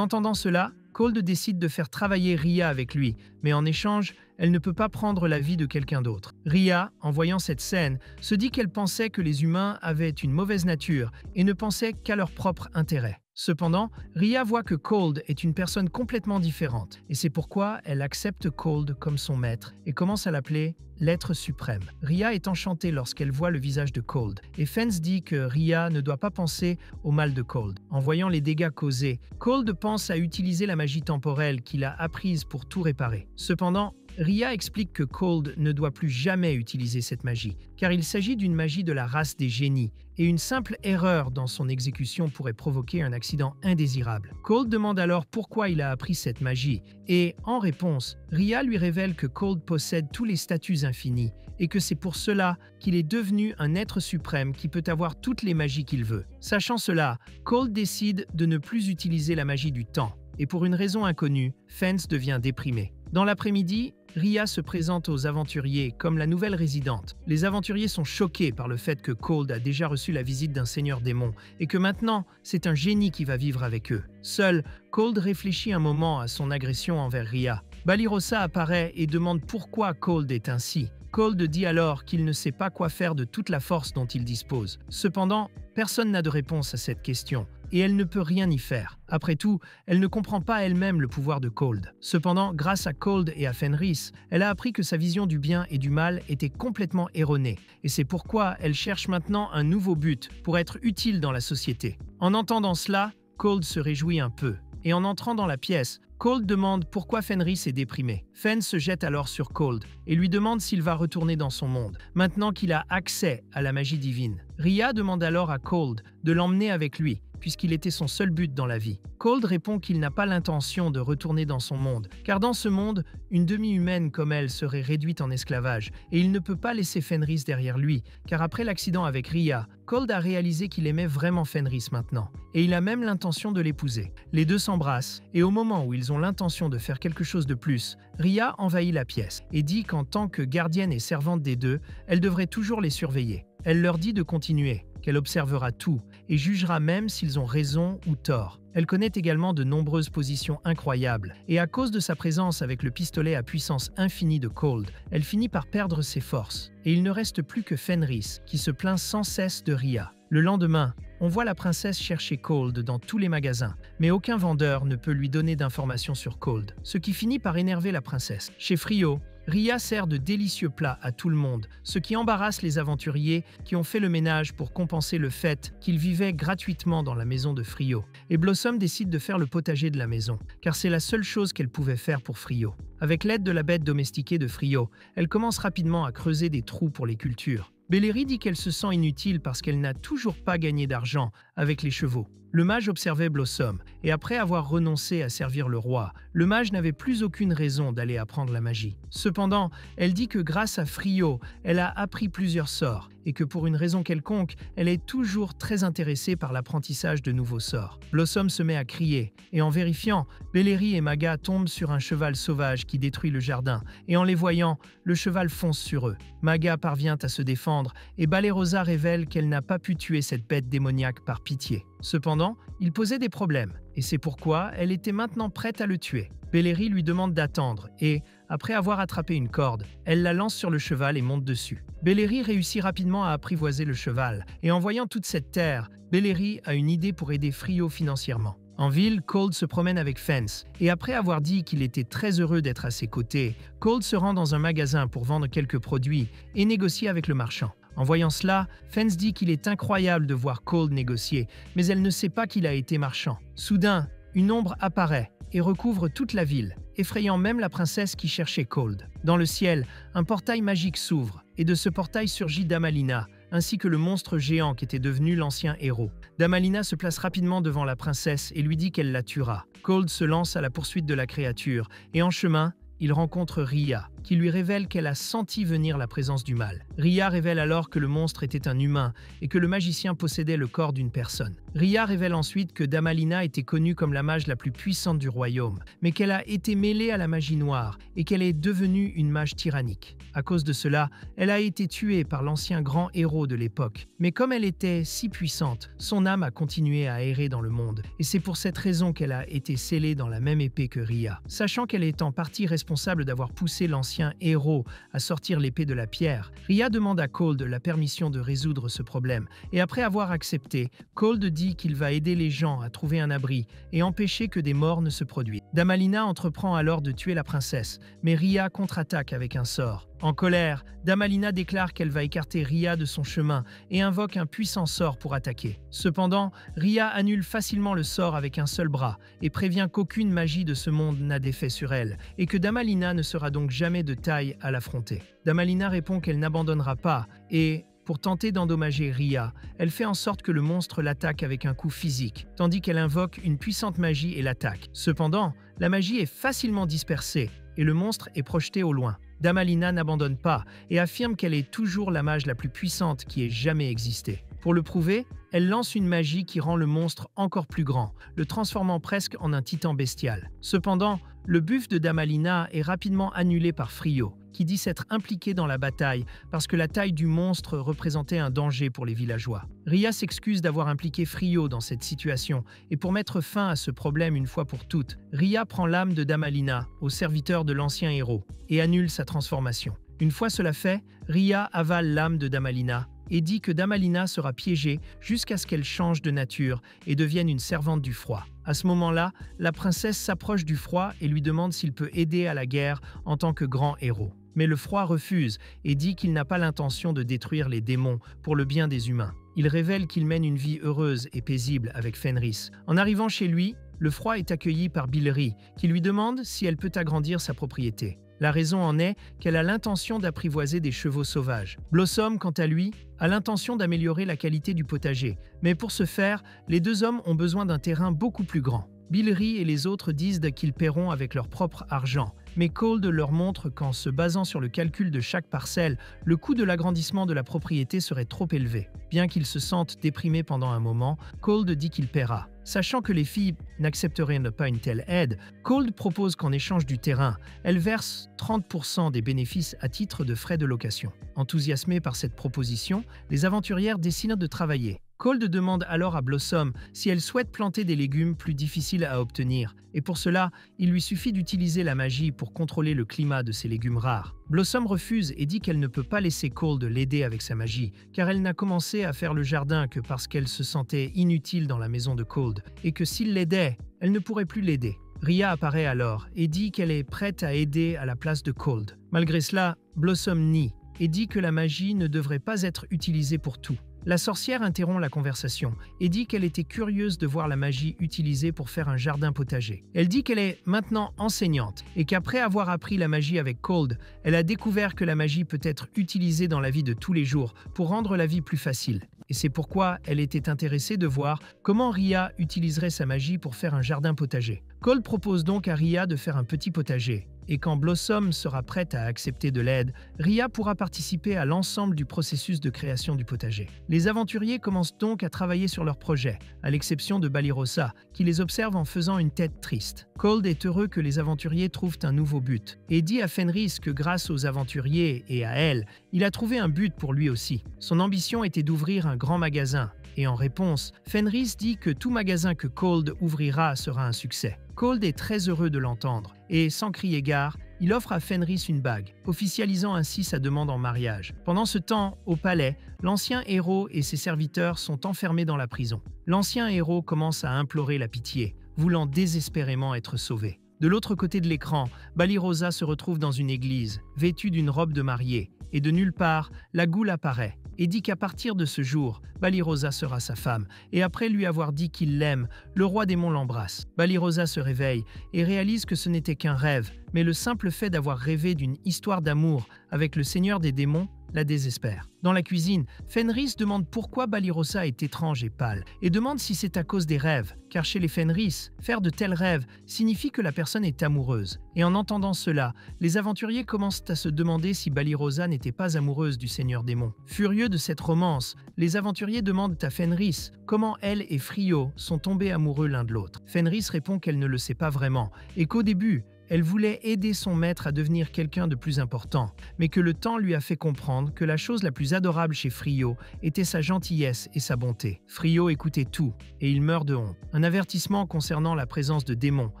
S1: entendant cela, Cold décide de faire travailler Rhea avec lui, mais en échange, elle ne peut pas prendre la vie de quelqu'un d'autre. Rhea, en voyant cette scène, se dit qu'elle pensait que les humains avaient une mauvaise nature et ne pensaient qu'à leur propre intérêt. Cependant, Rhea voit que Cold est une personne complètement différente, et c'est pourquoi elle accepte Cold comme son maître et commence à l'appeler l'être suprême. Rhea est enchantée lorsqu'elle voit le visage de Cold, et Fence dit que Rhea ne doit pas penser au mal de Cold. En voyant les dégâts causés, Cold pense à utiliser la magie temporelle qu'il a apprise pour tout réparer. Cependant, Rhea explique que Cold ne doit plus jamais utiliser cette magie, car il s'agit d'une magie de la race des génies, et une simple erreur dans son exécution pourrait provoquer un accident indésirable. Cold demande alors pourquoi il a appris cette magie, et, en réponse, Rhea lui révèle que Cold possède tous les statuts infinis, et que c'est pour cela qu'il est devenu un être suprême qui peut avoir toutes les magies qu'il veut. Sachant cela, Cold décide de ne plus utiliser la magie du temps, et pour une raison inconnue, Fence devient déprimé. Dans l'après-midi, Rhea se présente aux aventuriers comme la nouvelle résidente. Les aventuriers sont choqués par le fait que Cold a déjà reçu la visite d'un seigneur démon et que maintenant, c'est un génie qui va vivre avec eux. Seul, Cold réfléchit un moment à son agression envers Rhea. Balirosa apparaît et demande pourquoi Cold est ainsi. Cold dit alors qu'il ne sait pas quoi faire de toute la force dont il dispose. Cependant, personne n'a de réponse à cette question, et elle ne peut rien y faire. Après tout, elle ne comprend pas elle-même le pouvoir de Cold. Cependant, grâce à Cold et à Fenris, elle a appris que sa vision du bien et du mal était complètement erronée, et c'est pourquoi elle cherche maintenant un nouveau but pour être utile dans la société. En entendant cela, Cold se réjouit un peu, et en entrant dans la pièce, Cold demande pourquoi Fenris est déprimé. Fen se jette alors sur Cold et lui demande s'il va retourner dans son monde, maintenant qu'il a accès à la magie divine. Rhea demande alors à Cold de l'emmener avec lui, puisqu'il était son seul but dans la vie. Cold répond qu'il n'a pas l'intention de retourner dans son monde, car dans ce monde, une demi-humaine comme elle serait réduite en esclavage, et il ne peut pas laisser Fenris derrière lui, car après l'accident avec Rhea, Cold a réalisé qu'il aimait vraiment Fenris maintenant, et il a même l'intention de l'épouser. Les deux s'embrassent, et au moment où ils ont l'intention de faire quelque chose de plus, Rhea envahit la pièce, et dit qu'en tant que gardienne et servante des deux, elle devrait toujours les surveiller. Elle leur dit de continuer, qu'elle observera tout et jugera même s'ils ont raison ou tort. Elle connaît également de nombreuses positions incroyables, et à cause de sa présence avec le pistolet à puissance infinie de Cold, elle finit par perdre ses forces, et il ne reste plus que Fenris, qui se plaint sans cesse de Rhea. Le lendemain, on voit la princesse chercher Cold dans tous les magasins, mais aucun vendeur ne peut lui donner d'informations sur Cold, ce qui finit par énerver la princesse. Chez Frio, Rhea sert de délicieux plats à tout le monde, ce qui embarrasse les aventuriers qui ont fait le ménage pour compenser le fait qu'ils vivaient gratuitement dans la maison de Frio. Et Blossom décide de faire le potager de la maison, car c'est la seule chose qu'elle pouvait faire pour Frio. Avec l'aide de la bête domestiquée de Frio, elle commence rapidement à creuser des trous pour les cultures. Belléry dit qu'elle se sent inutile parce qu'elle n'a toujours pas gagné d'argent avec les chevaux. Le mage observait Blossom, et après avoir renoncé à servir le roi, le mage n'avait plus aucune raison d'aller apprendre la magie. Cependant, elle dit que grâce à Frio, elle a appris plusieurs sorts, et que pour une raison quelconque, elle est toujours très intéressée par l'apprentissage de nouveaux sorts. Blossom se met à crier, et en vérifiant, Belléry et Maga tombent sur un cheval sauvage qui détruit le jardin, et en les voyant, le cheval fonce sur eux. Maga parvient à se défendre, et Balerosa révèle qu'elle n'a pas pu tuer cette bête démoniaque par pitié. Cependant, il posait des problèmes, et c'est pourquoi elle était maintenant prête à le tuer. Belléry lui demande d'attendre et, après avoir attrapé une corde, elle la lance sur le cheval et monte dessus. Belléry réussit rapidement à apprivoiser le cheval, et en voyant toute cette terre, Belléry a une idée pour aider Frio financièrement. En ville, Cold se promène avec Fence, et après avoir dit qu'il était très heureux d'être à ses côtés, Cold se rend dans un magasin pour vendre quelques produits et négocier avec le marchand. En voyant cela, Fence dit qu'il est incroyable de voir Cold négocier, mais elle ne sait pas qu'il a été marchand. Soudain, une ombre apparaît et recouvre toute la ville, effrayant même la princesse qui cherchait Cold. Dans le ciel, un portail magique s'ouvre, et de ce portail surgit Damalina, ainsi que le monstre géant qui était devenu l'ancien héros. Damalina se place rapidement devant la princesse et lui dit qu'elle la tuera. Cold se lance à la poursuite de la créature, et en chemin, il rencontre Ria, qui lui révèle qu'elle a senti venir la présence du mal. Ria révèle alors que le monstre était un humain et que le magicien possédait le corps d'une personne. Ria révèle ensuite que Damalina était connue comme la mage la plus puissante du royaume, mais qu'elle a été mêlée à la magie noire et qu'elle est devenue une mage tyrannique. À cause de cela, elle a été tuée par l'ancien grand héros de l'époque. Mais comme elle était si puissante, son âme a continué à errer dans le monde, et c'est pour cette raison qu'elle a été scellée dans la même épée que Ria. Sachant qu'elle est en partie responsable d'avoir poussé l'ancien héros à sortir l'épée de la pierre, Ria demande à Cold la permission de résoudre ce problème, et après avoir accepté, Cold dit qu'il va aider les gens à trouver un abri et empêcher que des morts ne se produisent. Damalina entreprend alors de tuer la princesse, mais Ria contre-attaque avec un sort. En colère, Damalina déclare qu'elle va écarter Ria de son chemin et invoque un puissant sort pour attaquer. Cependant, Ria annule facilement le sort avec un seul bras et prévient qu'aucune magie de ce monde n'a d'effet sur elle et que Damalina ne sera donc jamais de taille à l'affronter. Damalina répond qu'elle n'abandonnera pas et, pour tenter d'endommager Ria, elle fait en sorte que le monstre l'attaque avec un coup physique, tandis qu'elle invoque une puissante magie et l'attaque. Cependant, la magie est facilement dispersée et le monstre est projeté au loin. Damalina n'abandonne pas et affirme qu'elle est toujours la mage la plus puissante qui ait jamais existé. Pour le prouver, elle lance une magie qui rend le monstre encore plus grand, le transformant presque en un titan bestial. Cependant, le buff de Damalina est rapidement annulé par Frio, qui dit s'être impliqué dans la bataille parce que la taille du monstre représentait un danger pour les villageois. Ria s'excuse d'avoir impliqué Frio dans cette situation, et pour mettre fin à ce problème une fois pour toutes, Ria prend l'âme de Damalina, au serviteur de l'ancien héros, et annule sa transformation. Une fois cela fait, Ria avale l'âme de Damalina et dit que Damalina sera piégée jusqu'à ce qu'elle change de nature et devienne une servante du froid. À ce moment-là, la princesse s'approche du froid et lui demande s'il peut aider à la guerre en tant que grand héros. Mais le froid refuse et dit qu'il n'a pas l'intention de détruire les démons pour le bien des humains. Il révèle qu'il mène une vie heureuse et paisible avec Fenris. En arrivant chez lui, le froid est accueilli par Belléry, qui lui demande si elle peut agrandir sa propriété. La raison en est qu'elle a l'intention d'apprivoiser des chevaux sauvages. Blossom, quant à lui, a l'intention d'améliorer la qualité du potager. Mais pour ce faire, les deux hommes ont besoin d'un terrain beaucoup plus grand. Belléry et les autres disent qu'ils paieront avec leur propre argent. Mais Cold leur montre qu'en se basant sur le calcul de chaque parcelle, le coût de l'agrandissement de la propriété serait trop élevé. Bien qu'ils se sentent déprimés pendant un moment, Cold dit qu'il paiera. Sachant que les filles n'accepteraient pas une telle aide, Cold propose qu'en échange du terrain, elle verse 30% des bénéfices à titre de frais de location. Enthousiasmées par cette proposition, les aventurières décident de travailler. Cold demande alors à Blossom si elle souhaite planter des légumes plus difficiles à obtenir, et pour cela, il lui suffit d'utiliser la magie pour contrôler le climat de ces légumes rares. Blossom refuse et dit qu'elle ne peut pas laisser Cold l'aider avec sa magie, car elle n'a commencé à faire le jardin que parce qu'elle se sentait inutile dans la maison de Cold, et que s'il l'aidait, elle ne pourrait plus l'aider. Ria apparaît alors et dit qu'elle est prête à aider à la place de Cold. Malgré cela, Blossom nie et dit que la magie ne devrait pas être utilisée pour tout. La sorcière interrompt la conversation et dit qu'elle était curieuse de voir la magie utilisée pour faire un jardin potager. Elle dit qu'elle est maintenant enseignante et qu'après avoir appris la magie avec Cold, elle a découvert que la magie peut être utilisée dans la vie de tous les jours pour rendre la vie plus facile. Et c'est pourquoi elle était intéressée de voir comment Ria utiliserait sa magie pour faire un jardin potager. Cold propose donc à Ria de faire un petit potager. Et quand Blossom sera prête à accepter de l'aide, Ria pourra participer à l'ensemble du processus de création du potager. Les aventuriers commencent donc à travailler sur leur projet, à l'exception de Balirosa, qui les observe en faisant une tête triste. Cold est heureux que les aventuriers trouvent un nouveau but, et dit à Fenris que grâce aux aventuriers et à elle, il a trouvé un but pour lui aussi. Son ambition était d'ouvrir un grand magasin, et en réponse, Fenris dit que tout magasin que Cold ouvrira sera un succès. Cold est très heureux de l'entendre et, sans crier gare, il offre à Fenris une bague, officialisant ainsi sa demande en mariage. Pendant ce temps, au palais, l'ancien héros et ses serviteurs sont enfermés dans la prison. L'ancien héros commence à implorer la pitié, voulant désespérément être sauvé. De l'autre côté de l'écran, Balirosa se retrouve dans une église, vêtue d'une robe de mariée, et de nulle part, la goule apparaît et dit qu'à partir de ce jour, Balirosa sera sa femme, et après lui avoir dit qu'il l'aime, le roi démon l'embrasse. Balirosa se réveille et réalise que ce n'était qu'un rêve, mais le simple fait d'avoir rêvé d'une histoire d'amour avec le seigneur des démons la désespère. Dans la cuisine, Fenris demande pourquoi Balirosa est étrange et pâle, et demande si c'est à cause des rêves, car chez les Fenris, faire de tels rêves signifie que la personne est amoureuse. Et en entendant cela, les aventuriers commencent à se demander si Balirosa n'était pas amoureuse du seigneur démon. Furieux de cette romance, les aventuriers demandent à Fenris comment elle et Frio sont tombés amoureux l'un de l'autre. Fenris répond qu'elle ne le sait pas vraiment, et qu'au début, elle voulait aider son maître à devenir quelqu'un de plus important, mais que le temps lui a fait comprendre que la chose la plus adorable chez Frio était sa gentillesse et sa bonté. Frio écoutait tout, et il meurt de honte. Un avertissement concernant la présence de démons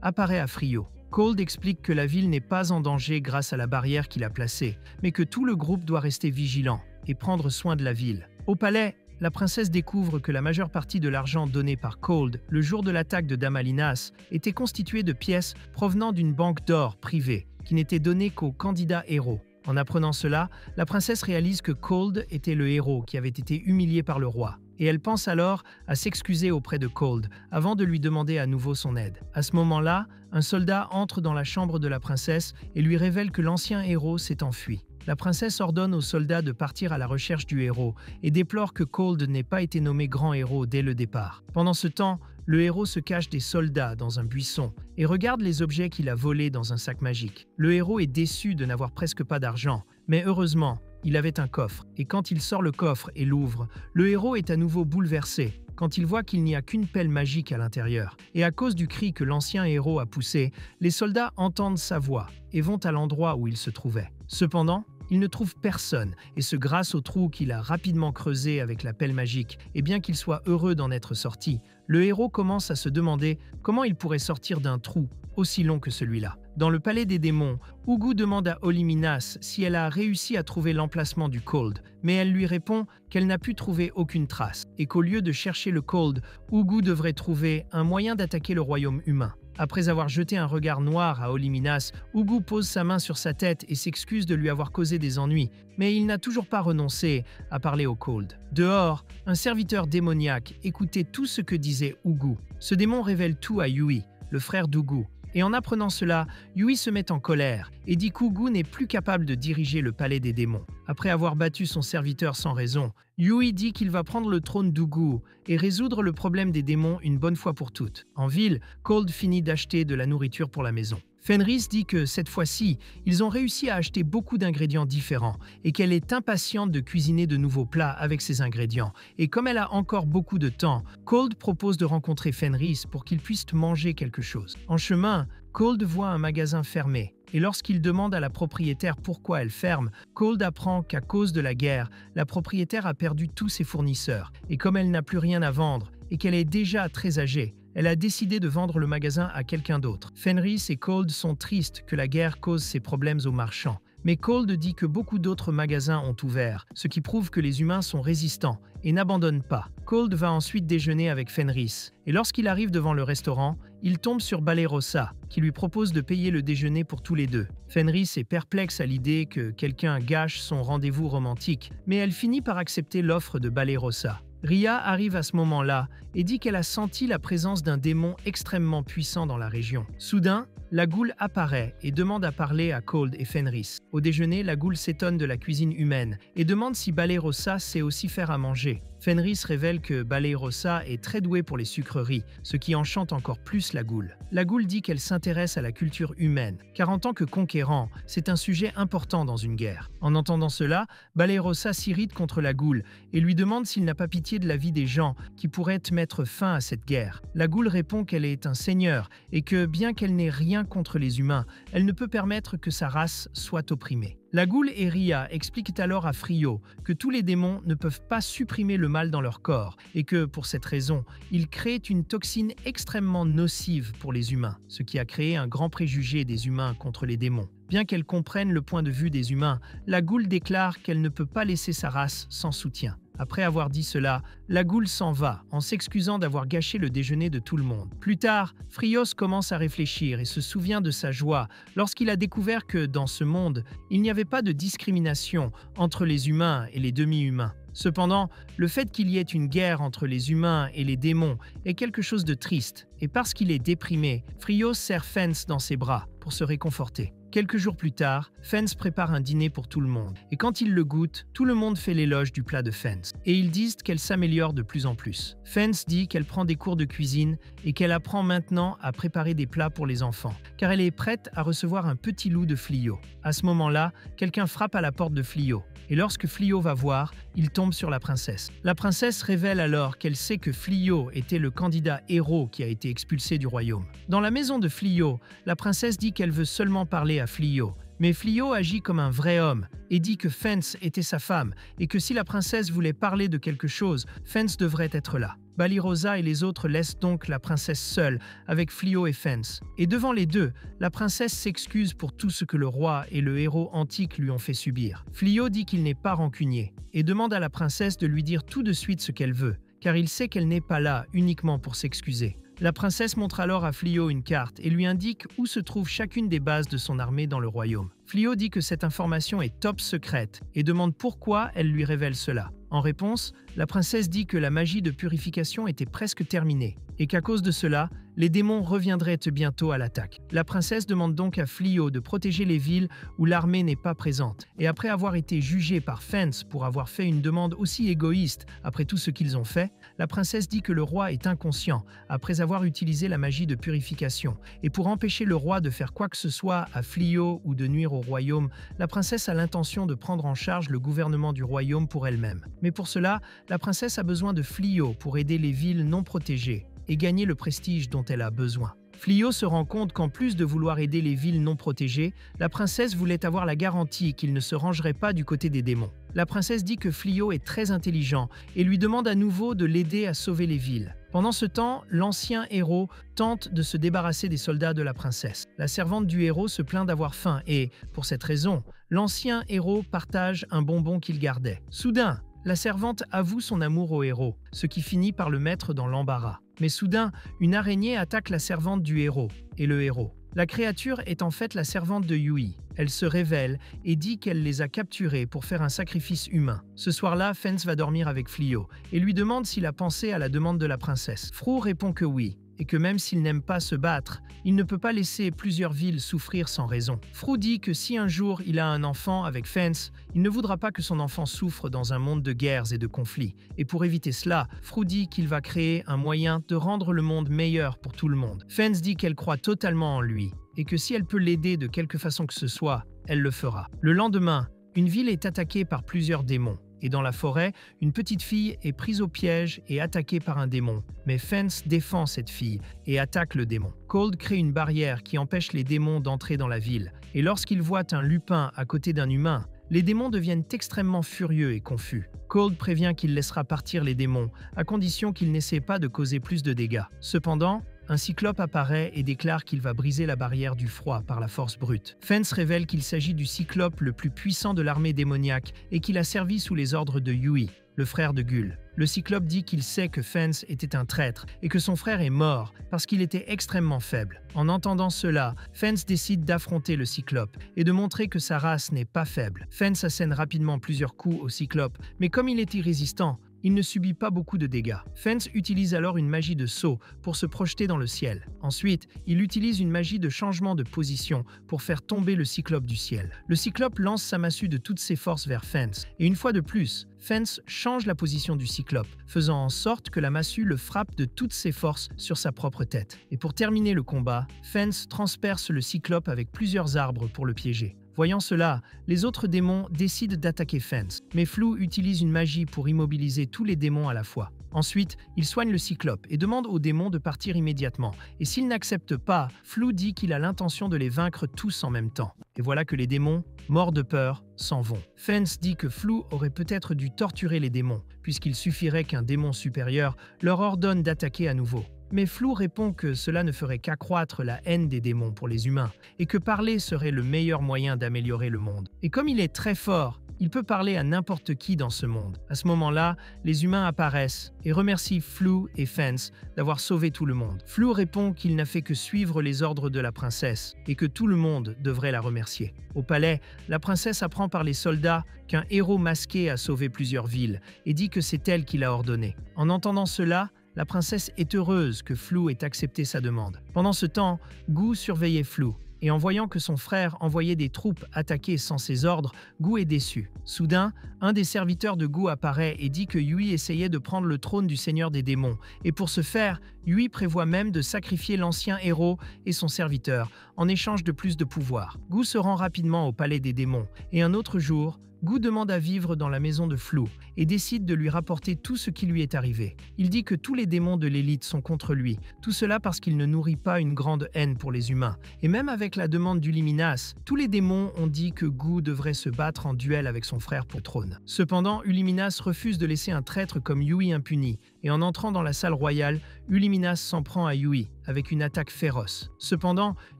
S1: apparaît à Frio. Cold explique que la ville n'est pas en danger grâce à la barrière qu'il a placée, mais que tout le groupe doit rester vigilant et prendre soin de la ville. Au palais, la princesse découvre que la majeure partie de l'argent donné par Cold le jour de l'attaque de Damalinas était constitué de pièces provenant d'une banque d'or privée qui n'était donnée qu'aux candidats héros. En apprenant cela, la princesse réalise que Cold était le héros qui avait été humilié par le roi. Et elle pense alors à s'excuser auprès de Cold avant de lui demander à nouveau son aide. À ce moment-là, un soldat entre dans la chambre de la princesse et lui révèle que l'ancien héros s'est enfui. La princesse ordonne aux soldats de partir à la recherche du héros et déplore que Cold n'ait pas été nommé grand héros dès le départ. Pendant ce temps, le héros se cache des soldats dans un buisson et regarde les objets qu'il a volés dans un sac magique. Le héros est déçu de n'avoir presque pas d'argent, mais heureusement, il avait un coffre, et quand il sort le coffre et l'ouvre, le héros est à nouveau bouleversé quand il voit qu'il n'y a qu'une pelle magique à l'intérieur. Et à cause du cri que l'ancien héros a poussé, les soldats entendent sa voix et vont à l'endroit où il se trouvait. Cependant, il ne trouve personne, et ce grâce au trou qu'il a rapidement creusé avec la pelle magique, et bien qu'il soit heureux d'en être sorti, le héros commence à se demander comment il pourrait sortir d'un trou aussi long que celui-là. Dans le palais des démons, Ugu demande à Oliminas si elle a réussi à trouver l'emplacement du Cold, mais elle lui répond qu'elle n'a pu trouver aucune trace, et qu'au lieu de chercher le Cold, Ugu devrait trouver un moyen d'attaquer le royaume humain. Après avoir jeté un regard noir à Oliminas, Ugu pose sa main sur sa tête et s'excuse de lui avoir causé des ennuis, mais il n'a toujours pas renoncé à parler au Cold. Dehors, un serviteur démoniaque écoutait tout ce que disait Ugu. Ce démon révèle tout à Yui, le frère d'Ugu. Et en apprenant cela, Yui se met en colère et dit qu'Ugu n'est plus capable de diriger le palais des démons. Après avoir battu son serviteur sans raison, Yui dit qu'il va prendre le trône d'Ugu et résoudre le problème des démons une bonne fois pour toutes. En ville, Cold finit d'acheter de la nourriture pour la maison. Fenris dit que cette fois-ci, ils ont réussi à acheter beaucoup d'ingrédients différents et qu'elle est impatiente de cuisiner de nouveaux plats avec ces ingrédients. Et comme elle a encore beaucoup de temps, Cold propose de rencontrer Fenris pour qu'ils puissent manger quelque chose. En chemin, Cold voit un magasin fermé. Et lorsqu'il demande à la propriétaire pourquoi elle ferme, Cold apprend qu'à cause de la guerre, la propriétaire a perdu tous ses fournisseurs. Et comme elle n'a plus rien à vendre et qu'elle est déjà très âgée, elle a décidé de vendre le magasin à quelqu'un d'autre. Fenris et Cold sont tristes que la guerre cause ces problèmes aux marchands. Mais Cold dit que beaucoup d'autres magasins ont ouvert, ce qui prouve que les humains sont résistants et n'abandonnent pas. Cold va ensuite déjeuner avec Fenris, et lorsqu'il arrive devant le restaurant, il tombe sur Balirosa, qui lui propose de payer le déjeuner pour tous les deux. Fenris est perplexe à l'idée que quelqu'un gâche son rendez-vous romantique, mais elle finit par accepter l'offre de Balirosa. Ria arrive à ce moment-là et dit qu'elle a senti la présence d'un démon extrêmement puissant dans la région. Soudain, la goule apparaît et demande à parler à Cold et Fenris. Au déjeuner, la goule s'étonne de la cuisine humaine et demande si Balirosa sait aussi faire à manger. Fenris révèle que Balirosa est très douée pour les sucreries, ce qui enchante encore plus la goule. La goule dit qu'elle s'intéresse à la culture humaine, car en tant que conquérant, c'est un sujet important dans une guerre. En entendant cela, Balirosa s'irrite contre la goule et lui demande s'il n'a pas pitié de la vie des gens qui pourraient mettre fin à cette guerre. La goule répond qu'elle est un seigneur et que, bien qu'elle n'ait rien contre les humains, elle ne peut permettre que sa race soit opprimée. La Goule et Ria expliquent alors à Frio que tous les démons ne peuvent pas supprimer le mal dans leur corps et que, pour cette raison, ils créent une toxine extrêmement nocive pour les humains, ce qui a créé un grand préjugé des humains contre les démons. Bien qu'elle comprenne le point de vue des humains, la Goule déclare qu'elle ne peut pas laisser sa race sans soutien. Après avoir dit cela, la Goule s'en va, en s'excusant d'avoir gâché le déjeuner de tout le monde. Plus tard, Frios commence à réfléchir et se souvient de sa joie lorsqu'il a découvert que, dans ce monde, il n'y avait pas de discrimination entre les humains et les demi-humains. Cependant, le fait qu'il y ait une guerre entre les humains et les démons est quelque chose de triste, et parce qu'il est déprimé, Frios serre Fence dans ses bras pour se réconforter. Quelques jours plus tard, Fence prépare un dîner pour tout le monde, et quand il le goûte, tout le monde fait l'éloge du plat de Fence, et ils disent qu'elle s'améliore de plus en plus. Fence dit qu'elle prend des cours de cuisine et qu'elle apprend maintenant à préparer des plats pour les enfants, car elle est prête à recevoir un petit loup de Flio. À ce moment-là, quelqu'un frappe à la porte de Flio, et lorsque Flio va voir, il tombe sur la princesse. La princesse révèle alors qu'elle sait que Flio était le candidat héros qui a été expulsé du royaume. Dans la maison de Flio, la princesse dit qu'elle veut seulement parler à Flio, mais Flio agit comme un vrai homme et dit que Fence était sa femme et que si la princesse voulait parler de quelque chose, Fence devrait être là. Balirosa et les autres laissent donc la princesse seule avec Flio et Fence. Et devant les deux, la princesse s'excuse pour tout ce que le roi et le héros antique lui ont fait subir. Flio dit qu'il n'est pas rancunier et demande à la princesse de lui dire tout de suite ce qu'elle veut, car il sait qu'elle n'est pas là uniquement pour s'excuser. La princesse montre alors à Flio une carte et lui indique où se trouve chacune des bases de son armée dans le royaume. Flio dit que cette information est top secrète et demande pourquoi elle lui révèle cela. En réponse, la princesse dit que la magie de purification était presque terminée et qu'à cause de cela, les démons reviendraient bientôt à l'attaque. La princesse demande donc à Flio de protéger les villes où l'armée n'est pas présente. Et après avoir été jugée par Fence pour avoir fait une demande aussi égoïste après tout ce qu'ils ont fait, la princesse dit que le roi est inconscient après avoir utilisé la magie de purification. Et pour empêcher le roi de faire quoi que ce soit à Flio ou de nuire au royaume, la princesse a l'intention de prendre en charge le gouvernement du royaume pour elle-même. Mais pour cela, la princesse a besoin de Flio pour aider les villes non protégées et gagner le prestige dont elle a besoin. Flio se rend compte qu'en plus de vouloir aider les villes non protégées, la princesse voulait avoir la garantie qu'il ne se rangerait pas du côté des démons. La princesse dit que Flio est très intelligent et lui demande à nouveau de l'aider à sauver les villes. Pendant ce temps, l'ancien héros tente de se débarrasser des soldats de la princesse. La servante du héros se plaint d'avoir faim et, pour cette raison, l'ancien héros partage un bonbon qu'il gardait. Soudain, la servante avoue son amour au héros, ce qui finit par le mettre dans l'embarras. Mais soudain, une araignée attaque la servante du héros et le héros. La créature est en fait la servante de Yui. Elle se révèle et dit qu'elle les a capturés pour faire un sacrifice humain. Ce soir-là, Fence va dormir avec Flio et lui demande s'il a pensé à la demande de la princesse. Frou répond que oui, et que même s'il n'aime pas se battre, il ne peut pas laisser plusieurs villes souffrir sans raison. Frou dit que si un jour il a un enfant avec Fence, il ne voudra pas que son enfant souffre dans un monde de guerres et de conflits. Et pour éviter cela, Frou dit qu'il va créer un moyen de rendre le monde meilleur pour tout le monde. Fence dit qu'elle croit totalement en lui, et que si elle peut l'aider de quelque façon que ce soit, elle le fera. Le lendemain, une ville est attaquée par plusieurs démons. Et dans la forêt, une petite fille est prise au piège et attaquée par un démon. Mais Fence défend cette fille et attaque le démon. Cold crée une barrière qui empêche les démons d'entrer dans la ville. Et lorsqu'ils voient un lupin à côté d'un humain, les démons deviennent extrêmement furieux et confus. Cold prévient qu'il laissera partir les démons, à condition qu'ils n'essaient pas de causer plus de dégâts. Cependant, un cyclope apparaît et déclare qu'il va briser la barrière du froid par la force brute. Fence révèle qu'il s'agit du cyclope le plus puissant de l'armée démoniaque et qu'il a servi sous les ordres de Yui, le frère de Gull. Le cyclope dit qu'il sait que Fence était un traître et que son frère est mort parce qu'il était extrêmement faible. En entendant cela, Fence décide d'affronter le cyclope et de montrer que sa race n'est pas faible. Fence assène rapidement plusieurs coups au cyclope, mais comme il est irrésistant, il ne subit pas beaucoup de dégâts. Fence utilise alors une magie de saut pour se projeter dans le ciel. Ensuite, il utilise une magie de changement de position pour faire tomber le cyclope du ciel. Le cyclope lance sa massue de toutes ses forces vers Fence, et une fois de plus, Fence change la position du cyclope, faisant en sorte que la massue le frappe de toutes ses forces sur sa propre tête. Et pour terminer le combat, Fence transperce le cyclope avec plusieurs arbres pour le piéger. Voyant cela, les autres démons décident d'attaquer Fence, mais Flou utilise une magie pour immobiliser tous les démons à la fois. Ensuite, il soigne le cyclope et demande au démon de partir immédiatement. Et s'il n'accepte pas, Flou dit qu'il a l'intention de les vaincre tous en même temps. Et voilà que les démons, morts de peur, s'en vont. Fence dit que Flou aurait peut-être dû torturer les démons, puisqu'il suffirait qu'un démon supérieur leur ordonne d'attaquer à nouveau. Mais Flou répond que cela ne ferait qu'accroître la haine des démons pour les humains, et que parler serait le meilleur moyen d'améliorer le monde. Et comme il est très fort, il peut parler à n'importe qui dans ce monde. À ce moment-là, les humains apparaissent et remercient Flou et Fence d'avoir sauvé tout le monde. Flou répond qu'il n'a fait que suivre les ordres de la princesse et que tout le monde devrait la remercier. Au palais, la princesse apprend par les soldats qu'un héros masqué a sauvé plusieurs villes et dit que c'est elle qui l'a ordonné. En entendant cela, la princesse est heureuse que Flou ait accepté sa demande. Pendant ce temps, Gu surveillait Flou. Et en voyant que son frère envoyait des troupes attaquer sans ses ordres, Gu est déçu. Soudain, un des serviteurs de Gu apparaît et dit que Yui essayait de prendre le trône du seigneur des démons. Et pour ce faire, Yui prévoit même de sacrifier l'ancien héros et son serviteur, en échange de plus de pouvoir. Gu se rend rapidement au palais des démons. Et un autre jour, Gu demande à vivre dans la maison de Flou et décide de lui rapporter tout ce qui lui est arrivé. Il dit que tous les démons de l'élite sont contre lui, tout cela parce qu'il ne nourrit pas une grande haine pour les humains. Et même avec la demande d'Uliminas, tous les démons ont dit que Gu devrait se battre en duel avec son frère pour le trône. Cependant, Uliminas refuse de laisser un traître comme Yui impuni, et en entrant dans la salle royale, Uliminas s'en prend à Yui avec une attaque féroce. Cependant,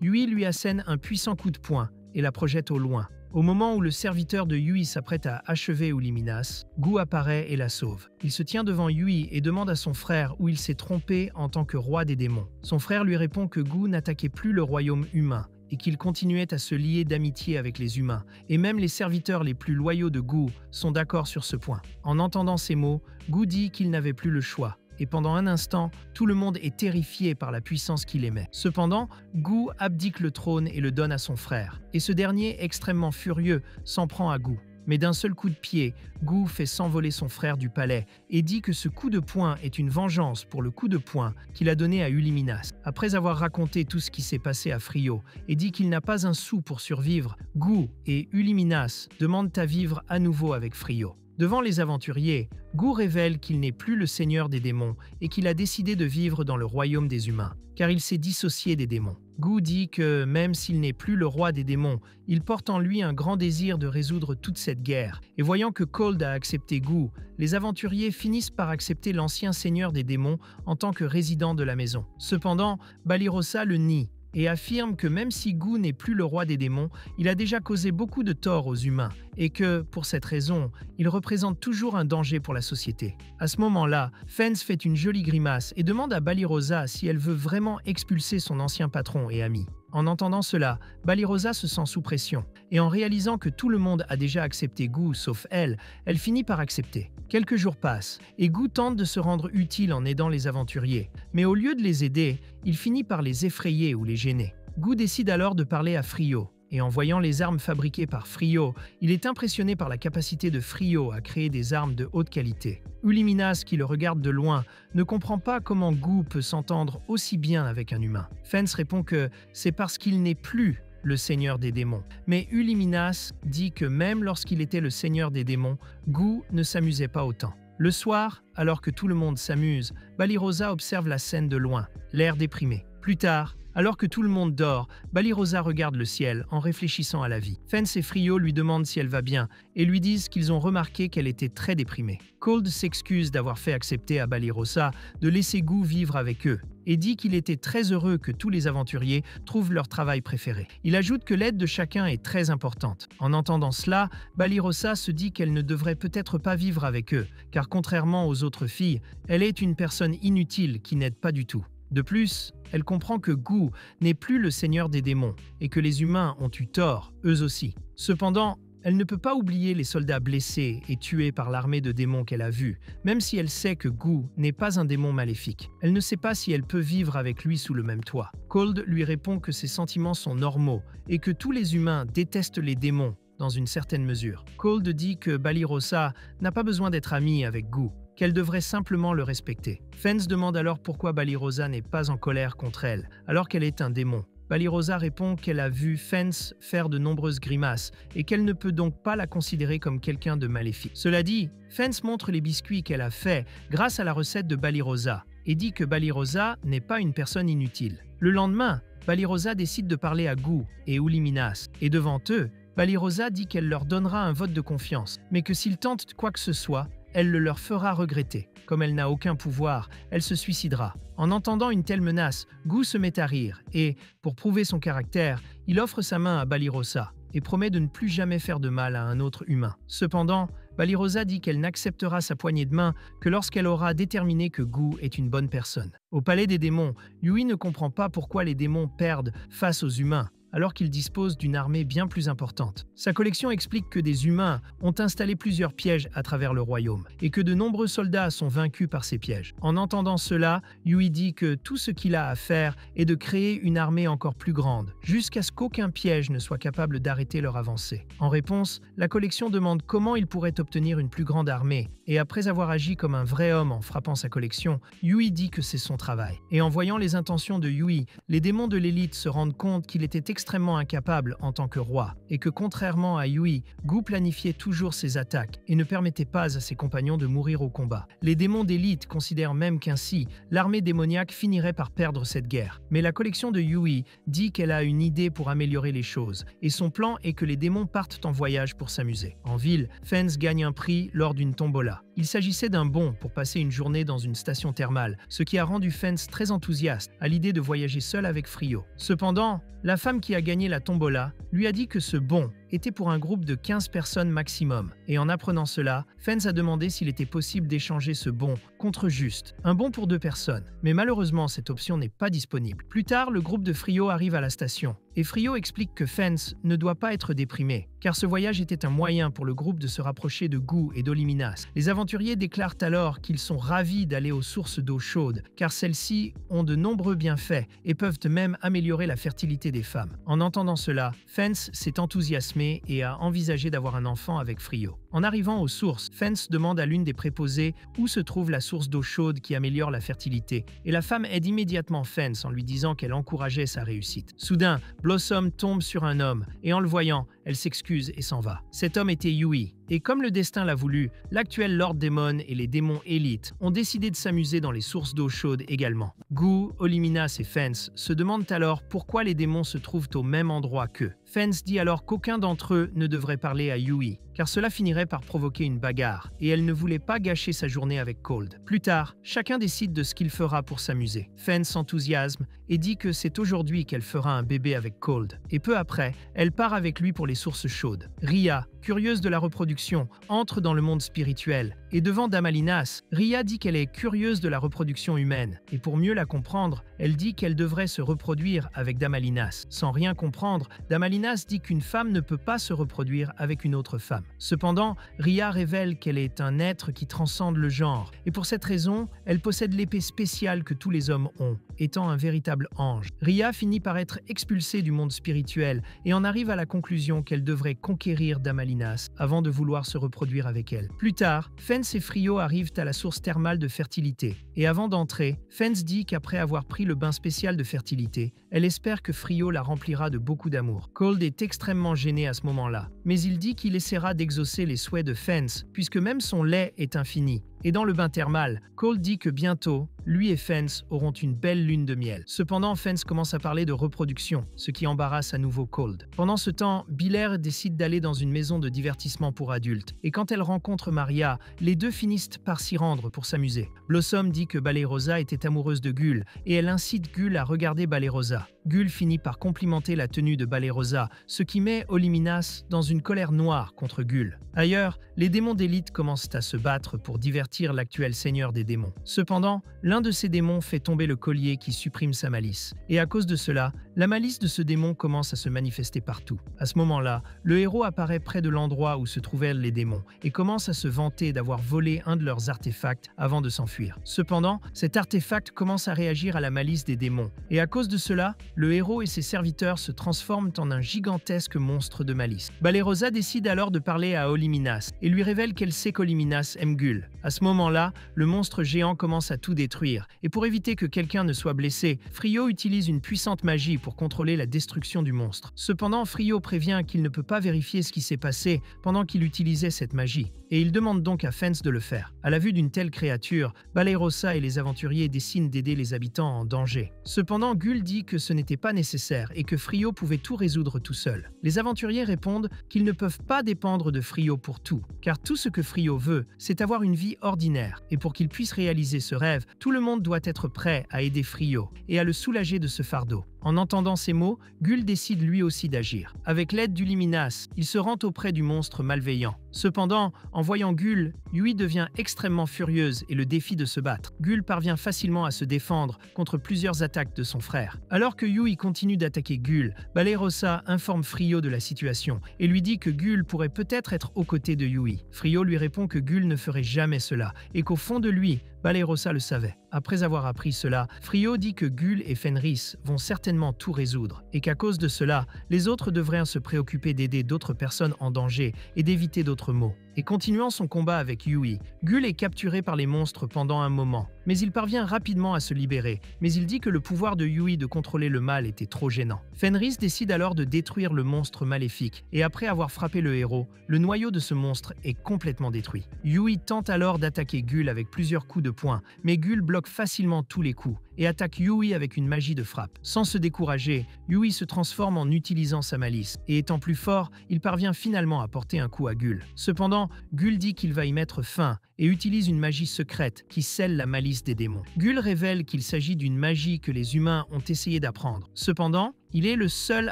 S1: Yui lui assène un puissant coup de poing et la projette au loin. Au moment où le serviteur de Yui s'apprête à achever Uliminas, Gu apparaît et la sauve. Il se tient devant Yui et demande à son frère où il s'est trompé en tant que roi des démons. Son frère lui répond que Gu n'attaquait plus le royaume humain et qu'il continuait à se lier d'amitié avec les humains. Et même les serviteurs les plus loyaux de Gu sont d'accord sur ce point. En entendant ces mots, Gu dit qu'il n'avait plus le choix. Et pendant un instant, tout le monde est terrifié par la puissance qu'il émet. Cependant, Gu abdique le trône et le donne à son frère. Et ce dernier, extrêmement furieux, s'en prend à Gu. Mais d'un seul coup de pied, Gu fait s'envoler son frère du palais et dit que ce coup de poing est une vengeance pour le coup de poing qu'il a donné à Uliminas. Après avoir raconté tout ce qui s'est passé à Frio et dit qu'il n'a pas un sou pour survivre, Gu et Uliminas demandent à vivre à nouveau avec Frio. Devant les aventuriers, Gu révèle qu'il n'est plus le seigneur des démons et qu'il a décidé de vivre dans le royaume des humains, car il s'est dissocié des démons. Gu dit que même s'il n'est plus le roi des démons, il porte en lui un grand désir de résoudre toute cette guerre. Et voyant que Cold a accepté Gu, les aventuriers finissent par accepter l'ancien seigneur des démons en tant que résident de la maison. Cependant, Balirosa le nie et affirme que même si Gu n'est plus le roi des démons, il a déjà causé beaucoup de tort aux humains et que, pour cette raison, il représente toujours un danger pour la société. À ce moment-là, Fence fait une jolie grimace et demande à Balirosa si elle veut vraiment expulser son ancien patron et ami. En entendant cela, Balirosa se sent sous pression, et en réalisant que tout le monde a déjà accepté Gu sauf elle, elle finit par accepter. Quelques jours passent, et Gu tente de se rendre utile en aidant les aventuriers, mais au lieu de les aider, il finit par les effrayer ou les gêner. Gu décide alors de parler à Frio, et en voyant les armes fabriquées par Frio, il est impressionné par la capacité de Frio à créer des armes de haute qualité. Uliminas, qui le regarde de loin, ne comprend pas comment Gu peut s'entendre aussi bien avec un humain. Fence répond que c'est parce qu'il n'est plus le seigneur des démons. Mais Uliminas dit que même lorsqu'il était le seigneur des démons, Gu ne s'amusait pas autant. Le soir, alors que tout le monde s'amuse, Balirosa observe la scène de loin, l'air déprimé. Plus tard, alors que tout le monde dort, Balirosa regarde le ciel en réfléchissant à la vie. Fence et Frio lui demandent si elle va bien et lui disent qu'ils ont remarqué qu'elle était très déprimée. Cold s'excuse d'avoir fait accepter à Balirosa de laisser Gu vivre avec eux et dit qu'il était très heureux que tous les aventuriers trouvent leur travail préféré. Il ajoute que l'aide de chacun est très importante. En entendant cela, Balirosa se dit qu'elle ne devrait peut-être pas vivre avec eux, car contrairement aux autres filles, elle est une personne inutile qui n'aide pas du tout. De plus, elle comprend que Gu n'est plus le seigneur des démons et que les humains ont eu tort, eux aussi. Cependant, elle ne peut pas oublier les soldats blessés et tués par l'armée de démons qu'elle a vus, même si elle sait que Gu n'est pas un démon maléfique. Elle ne sait pas si elle peut vivre avec lui sous le même toit. Cold lui répond que ses sentiments sont normaux et que tous les humains détestent les démons dans une certaine mesure. Cold dit que Balirosa n'a pas besoin d'être amie avec Gu, qu'elle devrait simplement le respecter. Fence demande alors pourquoi Balirosa n'est pas en colère contre elle, alors qu'elle est un démon. Balirosa répond qu'elle a vu Fence faire de nombreuses grimaces et qu'elle ne peut donc pas la considérer comme quelqu'un de maléfique. Cela dit, Fence montre les biscuits qu'elle a faits grâce à la recette de Balirosa et dit que Balirosa n'est pas une personne inutile. Le lendemain, Balirosa décide de parler à Gu et Ulliminas, et devant eux, Balirosa dit qu'elle leur donnera un vote de confiance, mais que s'ils tentent quoi que ce soit, elle le leur fera regretter. Comme elle n'a aucun pouvoir, elle se suicidera. En entendant une telle menace, Gu se met à rire et, pour prouver son caractère, il offre sa main à Balirosa et promet de ne plus jamais faire de mal à un autre humain. Cependant, Balirosa dit qu'elle n'acceptera sa poignée de main que lorsqu'elle aura déterminé que Gu est une bonne personne. Au palais des démons, Yui ne comprend pas pourquoi les démons perdent face aux humains, alors qu'ils disposent d'une armée bien plus importante. Sa collection explique que des humains ont installé plusieurs pièges à travers le royaume, et que de nombreux soldats sont vaincus par ces pièges. En entendant cela, Yui dit que tout ce qu'il a à faire est de créer une armée encore plus grande, jusqu'à ce qu'aucun piège ne soit capable d'arrêter leur avancée. En réponse, la collection demande comment il pourrait obtenir une plus grande armée, et après avoir agi comme un vrai homme en frappant sa collection, Yui dit que c'est son travail. Et en voyant les intentions de Yui, les démons de l'élite se rendent compte qu'il était extrêmement incapable en tant que roi, et que contrairement à Yui, Gu planifiait toujours ses attaques et ne permettait pas à ses compagnons de mourir au combat. Les démons d'élite considèrent même qu'ainsi, l'armée démoniaque finirait par perdre cette guerre. Mais la collection de Yui dit qu'elle a une idée pour améliorer les choses, et son plan est que les démons partent en voyage pour s'amuser. En ville, Fence gagne un prix lors d'une tombola. Il s'agissait d'un bon pour passer une journée dans une station thermale, ce qui a rendu Fence très enthousiaste à l'idée de voyager seul avec Frio. Cependant, la femme qui a gagné la tombola lui a dit que ce bon était pour un groupe de 15 personnes maximum. Et en apprenant cela, Fence a demandé s'il était possible d'échanger ce bon contre juste, un bon pour 2 personnes. Mais malheureusement, cette option n'est pas disponible. Plus tard, le groupe de Frio arrive à la station, et Frio explique que Fence ne doit pas être déprimé, car ce voyage était un moyen pour le groupe de se rapprocher de Gu et d'Olliminas. Les aventuriers déclarent alors qu'ils sont ravis d'aller aux sources d'eau chaude, car celles-ci ont de nombreux bienfaits et peuvent même améliorer la fertilité des femmes. En entendant cela, Fence s'est enthousiasmé et a envisagé d'avoir un enfant avec Frio. En arrivant aux sources, Fence demande à l'une des préposées où se trouve la source d'eau chaude qui améliore la fertilité, et la femme aide immédiatement Fence en lui disant qu'elle encourageait sa réussite. Soudain, Blossom tombe sur un homme, et en le voyant, elle s'excuse et s'en va. Cet homme était Yui, et comme le destin l'a voulu, l'actuel Lord Démon et les démons élites ont décidé de s'amuser dans les sources d'eau chaude également. Gu, Olliminas et Fence se demandent alors pourquoi les démons se trouvent au même endroit qu'eux. Fence dit alors qu'aucun d'entre eux ne devrait parler à Yui, car cela finirait par provoquer une bagarre, et elle ne voulait pas gâcher sa journée avec Cold. Plus tard, chacun décide de ce qu'il fera pour s'amuser. Fence s'enthousiasme et dit que c'est aujourd'hui qu'elle fera un bébé avec Cold, et peu après, elle part avec lui pour les sources chaudes. Ria, curieuse de la reproduction, entre dans le monde spirituel, et devant Damalinas, Ria dit qu'elle est curieuse de la reproduction humaine, et pour mieux la comprendre, elle dit qu'elle devrait se reproduire avec Damalinas. Sans rien comprendre, Damalinas dit qu'une femme ne peut pas se reproduire avec une autre femme. Cependant, Ria révèle qu'elle est un être qui transcende le genre, et pour cette raison, elle possède l'épée spéciale que tous les hommes ont, étant un véritable ange. Ria finit par être expulsée du monde spirituel et en arrive à la conclusion qu'elle devrait conquérir Damalinas avant de vouloir se reproduire avec elle. Plus tard, Fence et Frio arrivent à la source thermale de fertilité, et avant d'entrer, Fence dit qu'après avoir pris le bain spécial de fertilité, elle espère que Frio la remplira de beaucoup d'amour. Cold est extrêmement gêné à ce moment-là, mais il dit qu'il essaiera d'exaucer les souhaits de Fence, puisque même son lait est infini. Et dans le bain thermal, Cold dit que bientôt, lui et Fence auront une belle lune de miel. Cependant, Fence commence à parler de reproduction, ce qui embarrasse à nouveau Cold. Pendant ce temps, Biller décide d'aller dans une maison de divertissement pour adultes, et quand elle rencontre Maria, les deux finissent par s'y rendre pour s'amuser. Blossom dit que Balirosa était amoureuse de Gull, et elle incite Gull à regarder Balirosa. Gull finit par complimenter la tenue de Balirosa, ce qui met Olliminas dans une colère noire contre Gull. Ailleurs, les démons d'élite commencent à se battre pour divertir l'actuel seigneur des démons. Cependant, l'un de ces démons fait tomber le collier qui supprime sa malice. Et à cause de cela, la malice de ce démon commence à se manifester partout. À ce moment-là, le héros apparaît près de l'endroit où se trouvaient les démons et commence à se vanter d'avoir volé un de leurs artefacts avant de s'enfuir. Cependant, cet artefact commence à réagir à la malice des démons. Et à cause de cela, le héros et ses serviteurs se transforment en un gigantesque monstre de malice. Balirosa décide alors de parler à Olliminas et lui révèle qu'elle sait qu'Olliminas aime Gull. À ce moment-là, le monstre géant commence à tout détruire, et pour éviter que quelqu'un ne soit blessé, Frio utilise une puissante magie pour contrôler la destruction du monstre. Cependant, Frio prévient qu'il ne peut pas vérifier ce qui s'est passé pendant qu'il utilisait cette magie, et il demande donc à Fence de le faire. À la vue d'une telle créature, Balerosa et les aventuriers décident d'aider les habitants en danger. Cependant, Gull dit que ce n'était pas nécessaire et que Frio pouvait tout résoudre tout seul. Les aventuriers répondent qu'ils ne peuvent pas dépendre de Frio pour tout, car tout ce que Frio veut, c'est avoir une vie ordinaire, et pour qu'il puisse réaliser ce rêve, tout le monde doit être prêt à aider Frio et à le soulager de ce fardeau. En entendant ces mots, Gull décide lui aussi d'agir. Avec l'aide du Luminas, il se rend auprès du monstre malveillant. Cependant, en voyant Gull, Yui devient extrêmement furieuse et le défie de se battre. Gull parvient facilement à se défendre contre plusieurs attaques de son frère. Alors que Yui continue d'attaquer Gull, Balerosa informe Frio de la situation et lui dit que Gull pourrait peut-être être aux côtés de Yui. Frio lui répond que Gull ne ferait jamais cela et qu'au fond de lui, Balerosa le savait. Après avoir appris cela, Frio dit que Gull et Fenris vont certainement tout résoudre et qu'à cause de cela, les autres devraient se préoccuper d'aider d'autres personnes en danger et d'éviter d'autres maux. Et continuant son combat avec Yui, Gull est capturé par les monstres pendant un moment, mais il parvient rapidement à se libérer, mais il dit que le pouvoir de Yui de contrôler le mal était trop gênant. Fenris décide alors de détruire le monstre maléfique, et après avoir frappé le héros, le noyau de ce monstre est complètement détruit. Yui tente alors d'attaquer Gull avec plusieurs coups de poing, mais Gull bloque facilement tous les coups, et attaque Yui avec une magie de frappe. Sans se décourager, Yui se transforme en utilisant sa malice, et étant plus fort, il parvient finalement à porter un coup à Gull. Cependant, Gull dit qu'il va y mettre fin et utilise une magie secrète qui scelle la malice des démons. Gull révèle qu'il s'agit d'une magie que les humains ont essayé d'apprendre. Cependant, il est le seul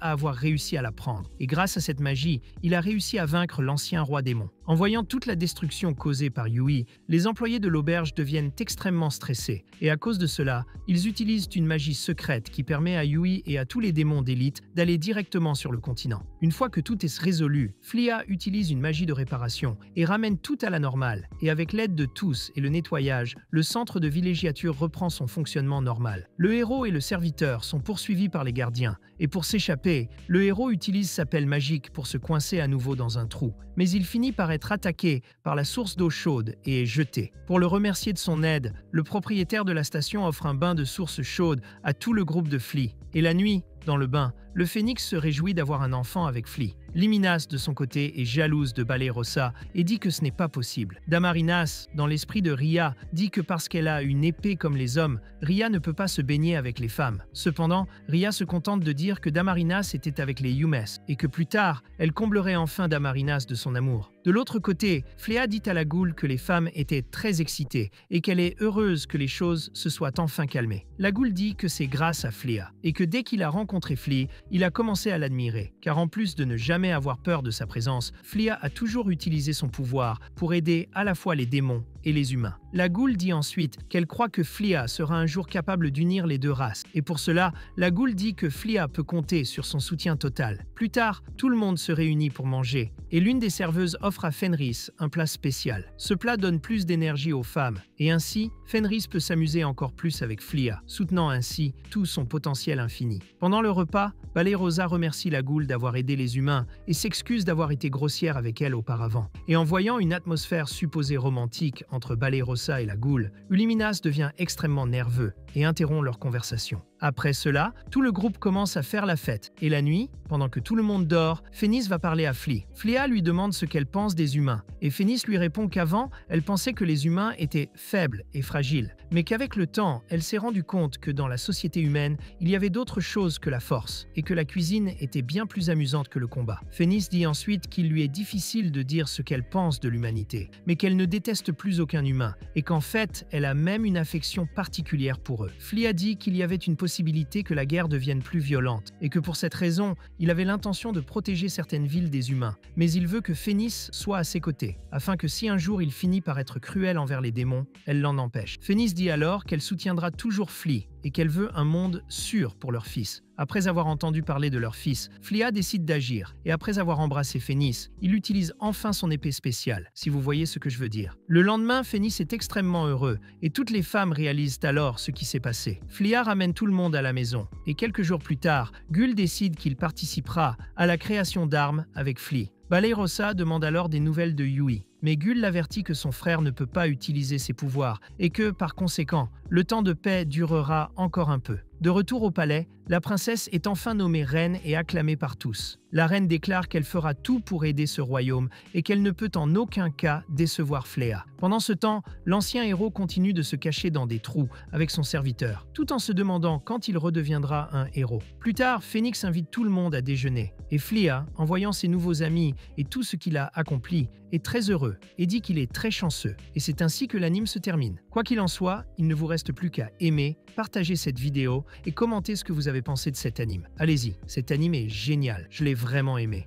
S1: à avoir réussi à l'apprendre, et grâce à cette magie, il a réussi à vaincre l'ancien roi démon. En voyant toute la destruction causée par Yui, les employés de l'auberge deviennent extrêmement stressés, et à cause de cela, ils utilisent une magie secrète qui permet à Yui et à tous les démons d'élite d'aller directement sur le continent. Une fois que tout est résolu, Flia utilise une magie de réparation et ramène tout à la normale, et avec l'aide de tous et le nettoyage, le centre de villégiature reprend son fonctionnement normal. Le héros et le serviteur sont poursuivis par les gardiens, et pour s'échapper, le héros utilise sa pelle magique pour se coincer à nouveau dans un trou, mais il finit par être attaqué par la source d'eau chaude et est jeté. Pour le remercier de son aide, le propriétaire de la station offre un bain de source chaude à tout le groupe de Flea. Et la nuit, dans le bain, le phénix se réjouit d'avoir un enfant avec Flea. Liminas, de son côté, est jalouse de Balerosa et dit que ce n'est pas possible. Damarinas, dans l'esprit de Ria, dit que parce qu'elle a une épée comme les hommes, Ria ne peut pas se baigner avec les femmes. Cependant, Ria se contente de dire que Damarinas était avec les Yumes et que plus tard, elle comblerait enfin Damarinas de son amour. De l'autre côté, Flea dit à la Goule que les femmes étaient très excitées et qu'elle est heureuse que les choses se soient enfin calmées. La Goule dit que c'est grâce à Flea et que dès qu'il a rencontré Flea, il a commencé à l'admirer, car en plus de ne jamais avoir peur de sa présence, Flea a toujours utilisé son pouvoir pour aider à la fois les démons et les humains. La Goule dit ensuite qu'elle croit que Flea sera un jour capable d'unir les deux races, et pour cela, la Goule dit que Flea peut compter sur son soutien total. Plus tard, tout le monde se réunit pour manger, et l'une des serveuses offre à Fenris un plat spécial. Ce plat donne plus d'énergie aux femmes, et ainsi, Fenris peut s'amuser encore plus avec Flea, soutenant ainsi tout son potentiel infini. Pendant le repas, Balerosa remercie la Goule d'avoir aidé les humains et s'excuse d'avoir été grossière avec elle auparavant. Et en voyant une atmosphère supposée romantique entre Balerosa et la Goule, Uliminas devient extrêmement nerveux et interrompt leur conversation. Après cela, tout le groupe commence à faire la fête, et la nuit, pendant que tout le monde dort, Phénis va parler à Flea. Flea lui demande ce qu'elle pense des humains, et Phénis lui répond qu'avant, elle pensait que les humains étaient faibles et fragiles, mais qu'avec le temps, elle s'est rendue compte que dans la société humaine, il y avait d'autres choses que la force, et que la cuisine était bien plus amusante que le combat. Phénis dit ensuite qu'il lui est difficile de dire ce qu'elle pense de l'humanité, mais qu'elle ne déteste plus aucun humain, et qu'en fait, elle a même une affection particulière pour eux. Flea dit qu'il y avait une possibilité que la guerre devienne plus violente, et que pour cette raison, il avait l'intention de protéger certaines villes des humains, mais il veut que Phénis soit à ses côtés, afin que si un jour il finit par être cruel envers les démons, elle l'en empêche. Phénis dit alors qu'elle soutiendra toujours Flea, et qu'elle veut un monde sûr pour leur fils. Après avoir entendu parler de leur fils, Flea décide d'agir, et après avoir embrassé Phénis, il utilise enfin son épée spéciale, si vous voyez ce que je veux dire. Le lendemain, Phénis est extrêmement heureux, et toutes les femmes réalisent alors ce qui s'est passé. Flea ramène tout le monde à la maison, et quelques jours plus tard, Gull décide qu'il participera à la création d'armes avec Flea. Balerosa demande alors des nouvelles de Yui, Mais Gul l'avertit que son frère ne peut pas utiliser ses pouvoirs et que, par conséquent, le temps de paix durera encore un peu. De retour au palais, la princesse est enfin nommée reine et acclamée par tous. La reine déclare qu'elle fera tout pour aider ce royaume et qu'elle ne peut en aucun cas décevoir Fléa. Pendant ce temps, l'ancien héros continue de se cacher dans des trous avec son serviteur, tout en se demandant quand il redeviendra un héros. Plus tard, Phénix invite tout le monde à déjeuner, et Fléa, en voyant ses nouveaux amis et tout ce qu'il a accompli, est très heureux et dit qu'il est très chanceux. Et c'est ainsi que l'anime se termine. Quoi qu'il en soit, il ne vous reste plus qu'à aimer, partager cette vidéo et commenter ce que vous avez pensé de cet anime. Allez-y, cet anime est génial, je l'ai vraiment aimé.